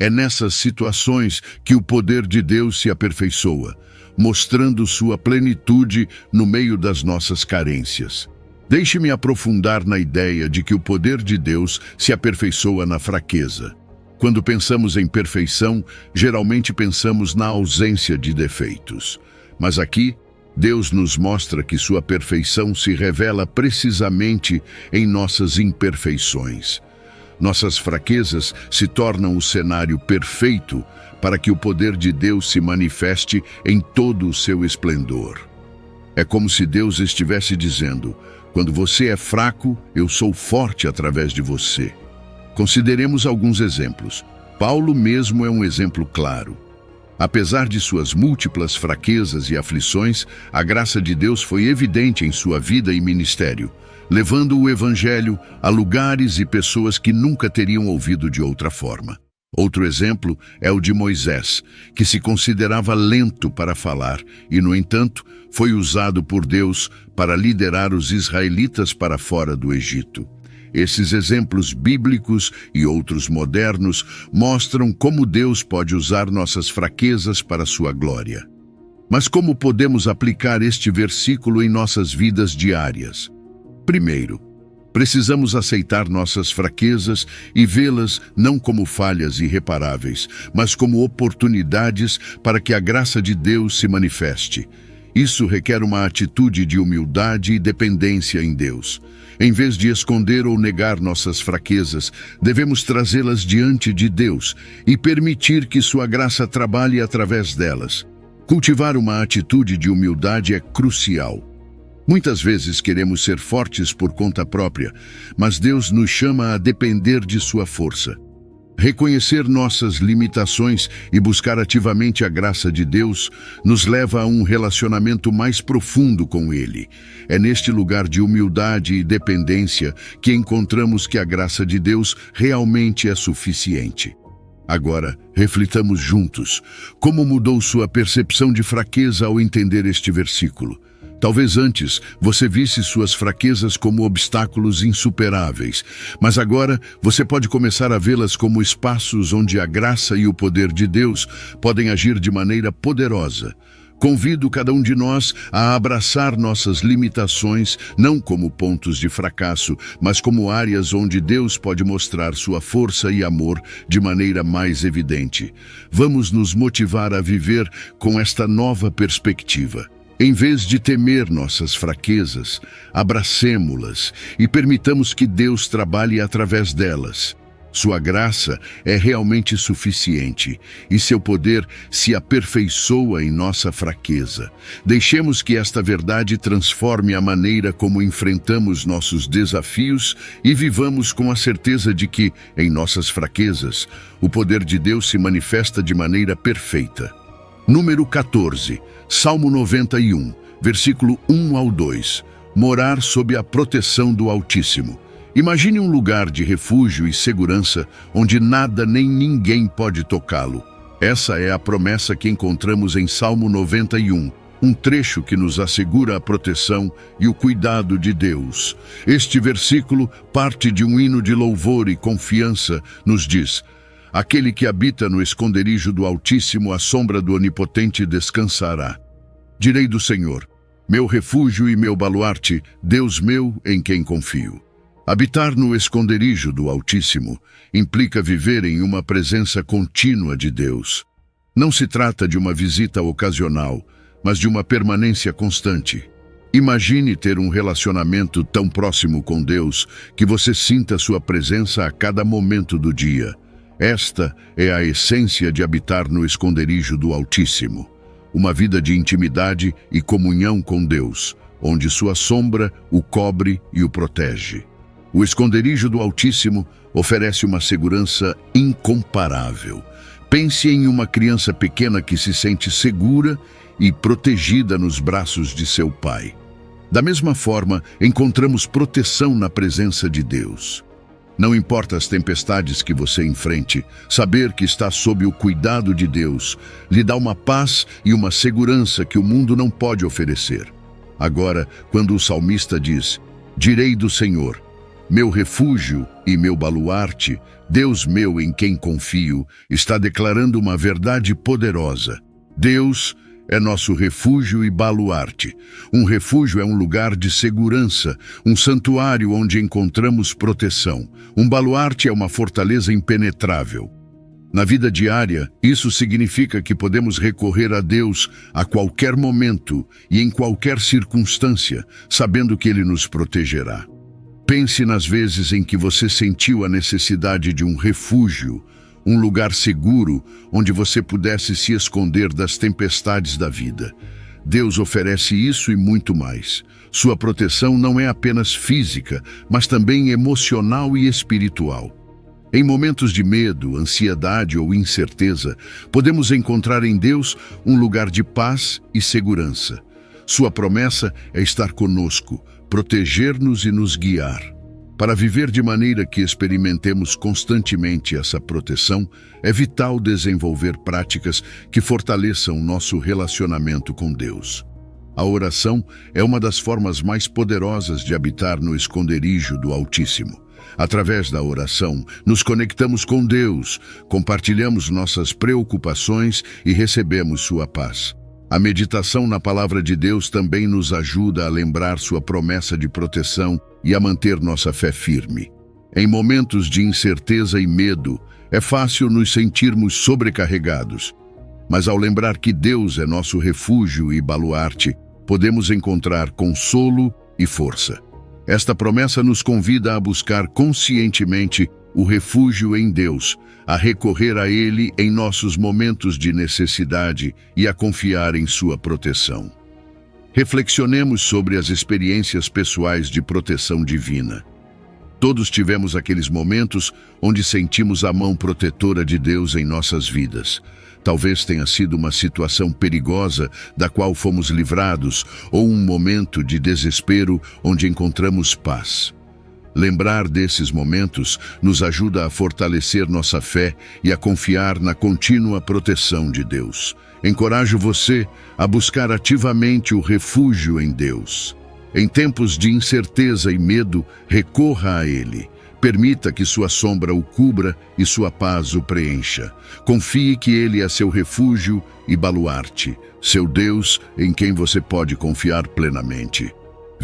É nessas situações que o poder de Deus se aperfeiçoa, mostrando sua plenitude no meio das nossas carências. Deixe-me aprofundar na ideia de que o poder de Deus se aperfeiçoa na fraqueza. Quando pensamos em perfeição, geralmente pensamos na ausência de defeitos. Mas aqui, Deus nos mostra que sua perfeição se revela precisamente em nossas imperfeições. Nossas fraquezas se tornam o cenário perfeito para que o poder de Deus se manifeste em todo o seu esplendor. É como se Deus estivesse dizendo: "Quando você é fraco, eu sou forte através de você." Consideremos alguns exemplos. Paulo mesmo é um exemplo claro. Apesar de suas múltiplas fraquezas e aflições, a graça de Deus foi evidente em sua vida e ministério, levando o Evangelho a lugares e pessoas que nunca teriam ouvido de outra forma. Outro exemplo é o de Moisés, que se considerava lento para falar e, no entanto, foi usado por Deus para liderar os israelitas para fora do Egito. Esses exemplos bíblicos e outros modernos mostram como Deus pode usar nossas fraquezas para sua glória. Mas como podemos aplicar este versículo em nossas vidas diárias? Primeiro, precisamos aceitar nossas fraquezas e vê-las não como falhas irreparáveis, mas como oportunidades para que a graça de Deus se manifeste. Isso requer uma atitude de humildade e dependência em Deus. Em vez de esconder ou negar nossas fraquezas, devemos trazê-las diante de Deus e permitir que sua graça trabalhe através delas. Cultivar uma atitude de humildade é crucial. Muitas vezes queremos ser fortes por conta própria, mas Deus nos chama a depender de sua força. Reconhecer nossas limitações e buscar ativamente a graça de Deus nos leva a um relacionamento mais profundo com Ele. É neste lugar de humildade e dependência que encontramos que a graça de Deus realmente é suficiente. Agora, reflitamos juntos. Como mudou sua percepção de fraqueza ao entender este versículo? Talvez antes você visse suas fraquezas como obstáculos insuperáveis, mas agora você pode começar a vê-las como espaços onde a graça e o poder de Deus podem agir de maneira poderosa. Convido cada um de nós a abraçar nossas limitações, não como pontos de fracasso, mas como áreas onde Deus pode mostrar sua força e amor de maneira mais evidente. Vamos nos motivar a viver com esta nova perspectiva. Em vez de temer nossas fraquezas, abracemo-las e permitamos que Deus trabalhe através delas. Sua graça é realmente suficiente e seu poder se aperfeiçoa em nossa fraqueza. Deixemos que esta verdade transforme a maneira como enfrentamos nossos desafios e vivamos com a certeza de que, em nossas fraquezas, o poder de Deus se manifesta de maneira perfeita. Número 14, Salmo 91, versículo 1 ao 2. Morar sob a proteção do Altíssimo. Imagine um lugar de refúgio e segurança onde nada nem ninguém pode tocá-lo. Essa é a promessa que encontramos em Salmo 91, um trecho que nos assegura a proteção e o cuidado de Deus. Este versículo, parte de um hino de louvor e confiança, nos diz: aquele que habita no esconderijo do Altíssimo, à sombra do Onipotente descansará. Direi do Senhor: meu refúgio e meu baluarte, Deus meu em quem confio. Habitar no esconderijo do Altíssimo implica viver em uma presença contínua de Deus. Não se trata de uma visita ocasional, mas de uma permanência constante. Imagine ter um relacionamento tão próximo com Deus que você sinta sua presença a cada momento do dia. Esta é a essência de habitar no esconderijo do Altíssimo. Uma vida de intimidade e comunhão com Deus, onde sua sombra o cobre e o protege. O esconderijo do Altíssimo oferece uma segurança incomparável. Pense em uma criança pequena que se sente segura e protegida nos braços de seu pai. Da mesma forma, encontramos proteção na presença de Deus. Não importa as tempestades que você enfrente, saber que está sob o cuidado de Deus lhe dá uma paz e uma segurança que o mundo não pode oferecer. Agora, quando o salmista diz: direi do Senhor, meu refúgio e meu baluarte, Deus meu em quem confio, está declarando uma verdade poderosa. Deus é nosso refúgio e baluarte. Um refúgio é um lugar de segurança, um santuário onde encontramos proteção. Um baluarte é uma fortaleza impenetrável. Na vida diária, isso significa que podemos recorrer a Deus a qualquer momento e em qualquer circunstância, sabendo que Ele nos protegerá. Pense nas vezes em que você sentiu a necessidade de um refúgio, um lugar seguro onde você pudesse se esconder das tempestades da vida. Deus oferece isso e muito mais. Sua proteção não é apenas física, mas também emocional e espiritual. Em momentos de medo, ansiedade ou incerteza, podemos encontrar em Deus um lugar de paz e segurança. Sua promessa é estar conosco, proteger-nos e nos guiar. Para viver de maneira que experimentemos constantemente essa proteção, é vital desenvolver práticas que fortaleçam nosso relacionamento com Deus. A oração é uma das formas mais poderosas de habitar no esconderijo do Altíssimo. Através da oração, nos conectamos com Deus, compartilhamos nossas preocupações e recebemos sua paz. A meditação na palavra de Deus também nos ajuda a lembrar sua promessa de proteção e a manter nossa fé firme. Em momentos de incerteza e medo, é fácil nos sentirmos sobrecarregados. Mas ao lembrar que Deus é nosso refúgio e baluarte, podemos encontrar consolo e força. Esta promessa nos convida a buscar conscientemente o refúgio em Deus, a recorrer a Ele em nossos momentos de necessidade e a confiar em sua proteção. Reflexionemos sobre as experiências pessoais de proteção divina. Todos tivemos aqueles momentos onde sentimos a mão protetora de Deus em nossas vidas. Talvez tenha sido uma situação perigosa da qual fomos livrados ou um momento de desespero onde encontramos paz. Lembrar desses momentos nos ajuda a fortalecer nossa fé e a confiar na contínua proteção de Deus. Encorajo você a buscar ativamente o refúgio em Deus. Em tempos de incerteza e medo, recorra a Ele. Permita que sua sombra o cubra e sua paz o preencha. Confie que Ele é seu refúgio e baluarte, seu Deus em quem você pode confiar plenamente.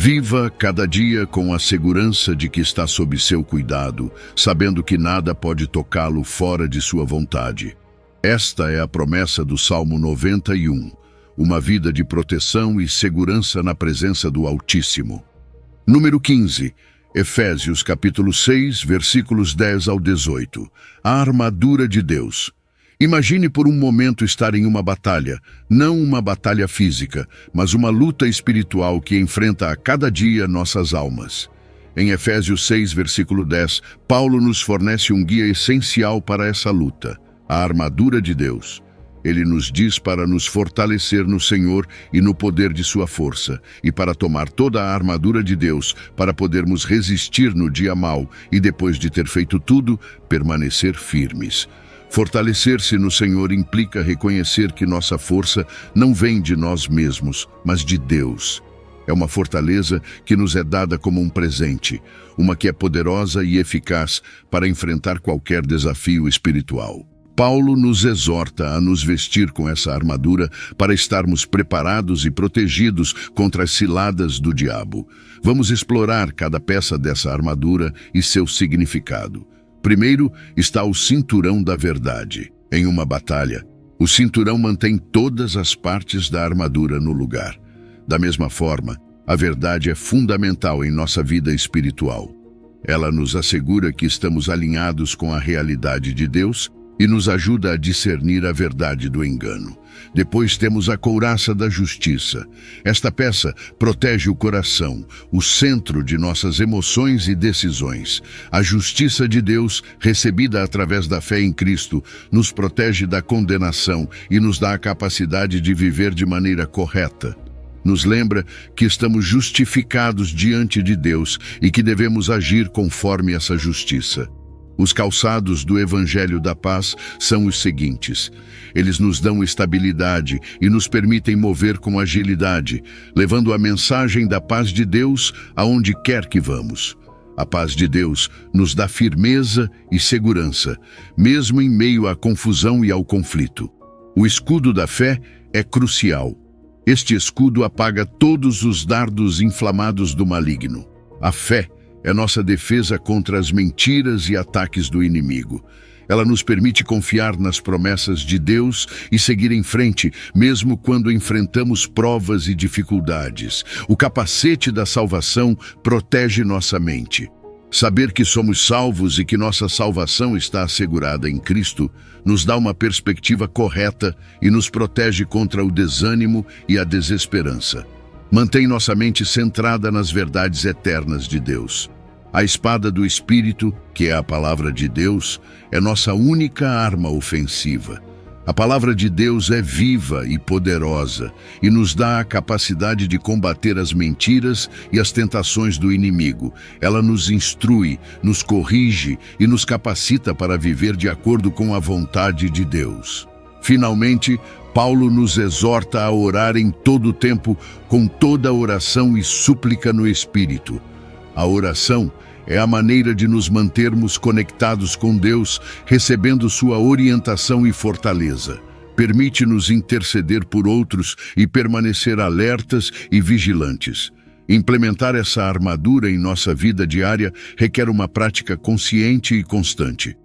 Viva cada dia com a segurança de que está sob seu cuidado, sabendo que nada pode tocá-lo fora de sua vontade. Esta é a promessa do Salmo 91, uma vida de proteção e segurança na presença do Altíssimo. Número 15. Efésios capítulo 6, versículos 10 ao 18. A armadura de Deus. Imagine por um momento estar em uma batalha, não uma batalha física, mas uma luta espiritual que enfrenta a cada dia nossas almas. Em Efésios 6, versículo 10, Paulo nos fornece um guia essencial para essa luta, a armadura de Deus. Ele nos diz para nos fortalecer no Senhor e no poder de sua força, e para tomar toda a armadura de Deus, para podermos resistir no dia mau e, depois de ter feito tudo, permanecer firmes. Fortalecer-se no Senhor implica reconhecer que nossa força não vem de nós mesmos, mas de Deus. É uma fortaleza que nos é dada como um presente, uma que é poderosa e eficaz para enfrentar qualquer desafio espiritual. Paulo nos exorta a nos vestir com essa armadura para estarmos preparados e protegidos contra as ciladas do diabo. Vamos explorar cada peça dessa armadura e seu significado. Primeiro está o cinturão da verdade. Em uma batalha, o cinturão mantém todas as partes da armadura no lugar. Da mesma forma, a verdade é fundamental em nossa vida espiritual. Ela nos assegura que estamos alinhados com a realidade de Deus e nos ajuda a discernir a verdade do engano. Depois temos a couraça da justiça. Esta peça protege o coração, o centro de nossas emoções e decisões. A justiça de Deus, recebida através da fé em Cristo, nos protege da condenação e nos dá a capacidade de viver de maneira correta. Nos lembra que estamos justificados diante de Deus e que devemos agir conforme essa justiça. Os calçados do Evangelho da Paz são os seguintes. Eles nos dão estabilidade e nos permitem mover com agilidade, levando a mensagem da paz de Deus aonde quer que vamos. A paz de Deus nos dá firmeza e segurança, mesmo em meio à confusão e ao conflito. O escudo da fé é crucial. Este escudo apaga todos os dardos inflamados do maligno. A fé é nossa defesa contra as mentiras e ataques do inimigo. Ela nos permite confiar nas promessas de Deus e seguir em frente, mesmo quando enfrentamos provas e dificuldades. O capacete da salvação protege nossa mente. Saber que somos salvos e que nossa salvação está assegurada em Cristo nos dá uma perspectiva correta e nos protege contra o desânimo e a desesperança. Mantém nossa mente centrada nas verdades eternas de Deus. A espada do Espírito, que é a palavra de Deus, é nossa única arma ofensiva. A palavra de Deus é viva e poderosa e nos dá a capacidade de combater as mentiras e as tentações do inimigo. Ela nos instrui, nos corrige e nos capacita para viver de acordo com a vontade de Deus. Finalmente, Paulo nos exorta a orar em todo o tempo, com toda oração e súplica no Espírito. A oração é a maneira de nos mantermos conectados com Deus, recebendo sua orientação e fortaleza. Permite-nos interceder por outros e permanecer alertas e vigilantes. Implementar essa armadura em nossa vida diária requer uma prática consciente e constante.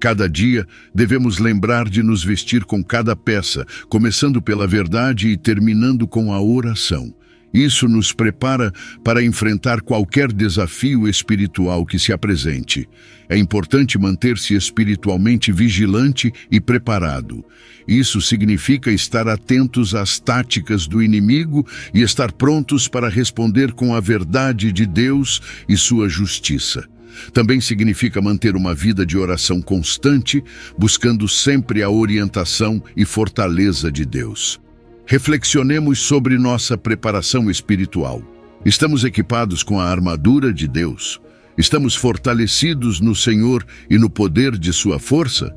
Cada dia, devemos lembrar de nos vestir com cada peça, começando pela verdade e terminando com a oração. Isso nos prepara para enfrentar qualquer desafio espiritual que se apresente. É importante manter-se espiritualmente vigilante e preparado. Isso significa estar atentos às táticas do inimigo e estar prontos para responder com a verdade de Deus e sua justiça. Também significa manter uma vida de oração constante, buscando sempre a orientação e fortaleza de Deus. Reflexionemos sobre nossa preparação espiritual. Estamos equipados com a armadura de Deus? Estamos fortalecidos no Senhor e no poder de sua força?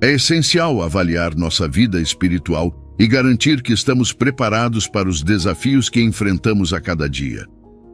É essencial avaliar nossa vida espiritual e garantir que estamos preparados para os desafios que enfrentamos a cada dia.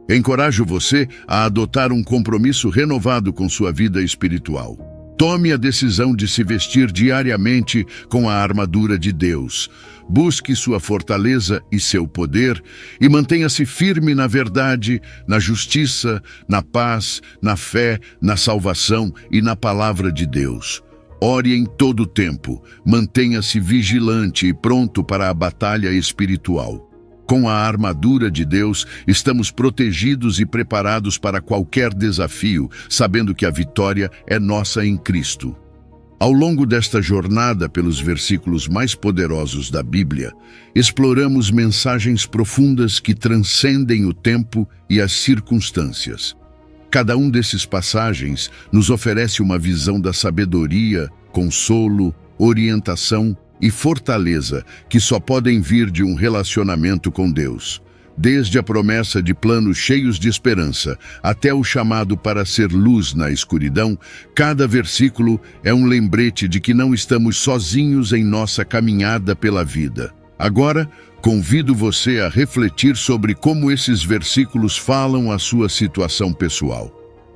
Encorajo você a adotar um compromisso renovado com sua vida espiritual. Tome a decisão de se vestir diariamente com a armadura de Deus. Busque sua fortaleza e seu poder e mantenha-se firme na verdade, na justiça, na paz, na fé, na salvação e na palavra de Deus. Ore em todo o tempo, mantenha-se vigilante e pronto para a batalha espiritual. Com a armadura de Deus, estamos protegidos e preparados para qualquer desafio, sabendo que a vitória é nossa em Cristo. Ao longo desta jornada pelos versículos mais poderosos da Bíblia, exploramos mensagens profundas que transcendem o tempo e as circunstâncias. Cada um desses passagens nos oferece uma visão da sabedoria, consolo, orientação e fortaleza que só podem vir de um relacionamento com Deus. Desde a promessa de planos cheios de esperança até o chamado para ser luz na escuridão, cada versículo é um lembrete de que não estamos sozinhos em nossa caminhada pela vida. Agora, convido você a refletir sobre como esses versículos falam à sua situação pessoal.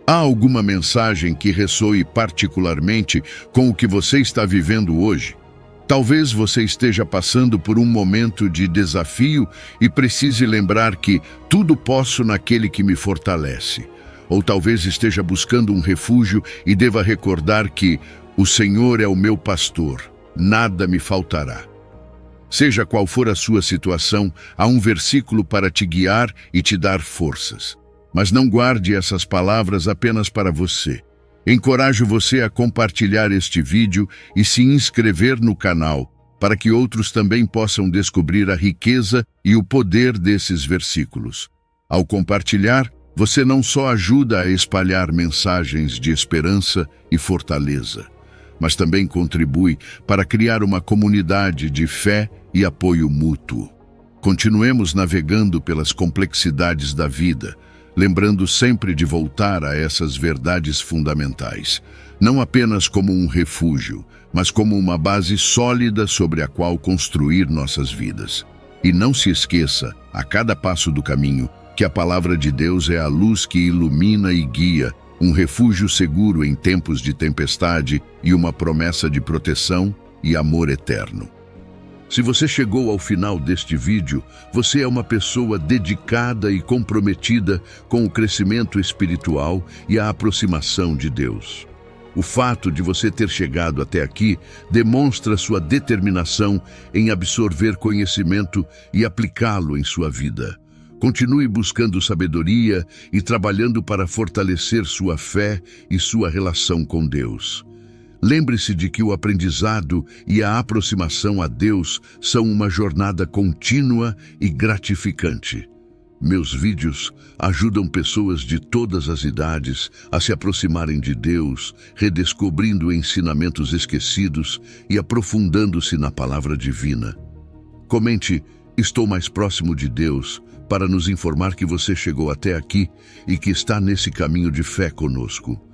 Há alguma mensagem que ressoe particularmente com o que você está vivendo hoje? Talvez você esteja passando por um momento de desafio e precise lembrar que tudo posso naquele que me fortalece. Ou talvez esteja buscando um refúgio e deva recordar que o Senhor é o meu pastor, nada me faltará. Seja qual for a sua situação, há um versículo para te guiar e te dar forças. Mas não guarde essas palavras apenas para você. Encorajo você a compartilhar este vídeo e se inscrever no canal, para que outros também possam descobrir a riqueza e o poder desses versículos. Ao compartilhar, você não só ajuda a espalhar mensagens de esperança e fortaleza, mas também contribui para criar uma comunidade de fé e apoio mútuo. Continuemos navegando pelas complexidades da vida, lembrando sempre de voltar a essas verdades fundamentais, não apenas como um refúgio, mas como uma base sólida sobre a qual construir nossas vidas. E não se esqueça, a cada passo do caminho, que a palavra de Deus é a luz que ilumina e guia, um refúgio seguro em tempos de tempestade e uma promessa de proteção e amor eterno. Se você chegou ao final deste vídeo, você é uma pessoa dedicada e comprometida com o crescimento espiritual e a aproximação de Deus. O fato de você ter chegado até aqui demonstra sua determinação em absorver conhecimento e aplicá-lo em sua vida. Continue buscando sabedoria e trabalhando para fortalecer sua fé e sua relação com Deus. Lembre-se de que o aprendizado e a aproximação a Deus são uma jornada contínua e gratificante. Meus vídeos ajudam pessoas de todas as idades a se aproximarem de Deus, redescobrindo ensinamentos esquecidos e aprofundando-se na palavra divina. Comente "Estou mais próximo de Deus" para nos informar que você chegou até aqui e que está nesse caminho de fé conosco.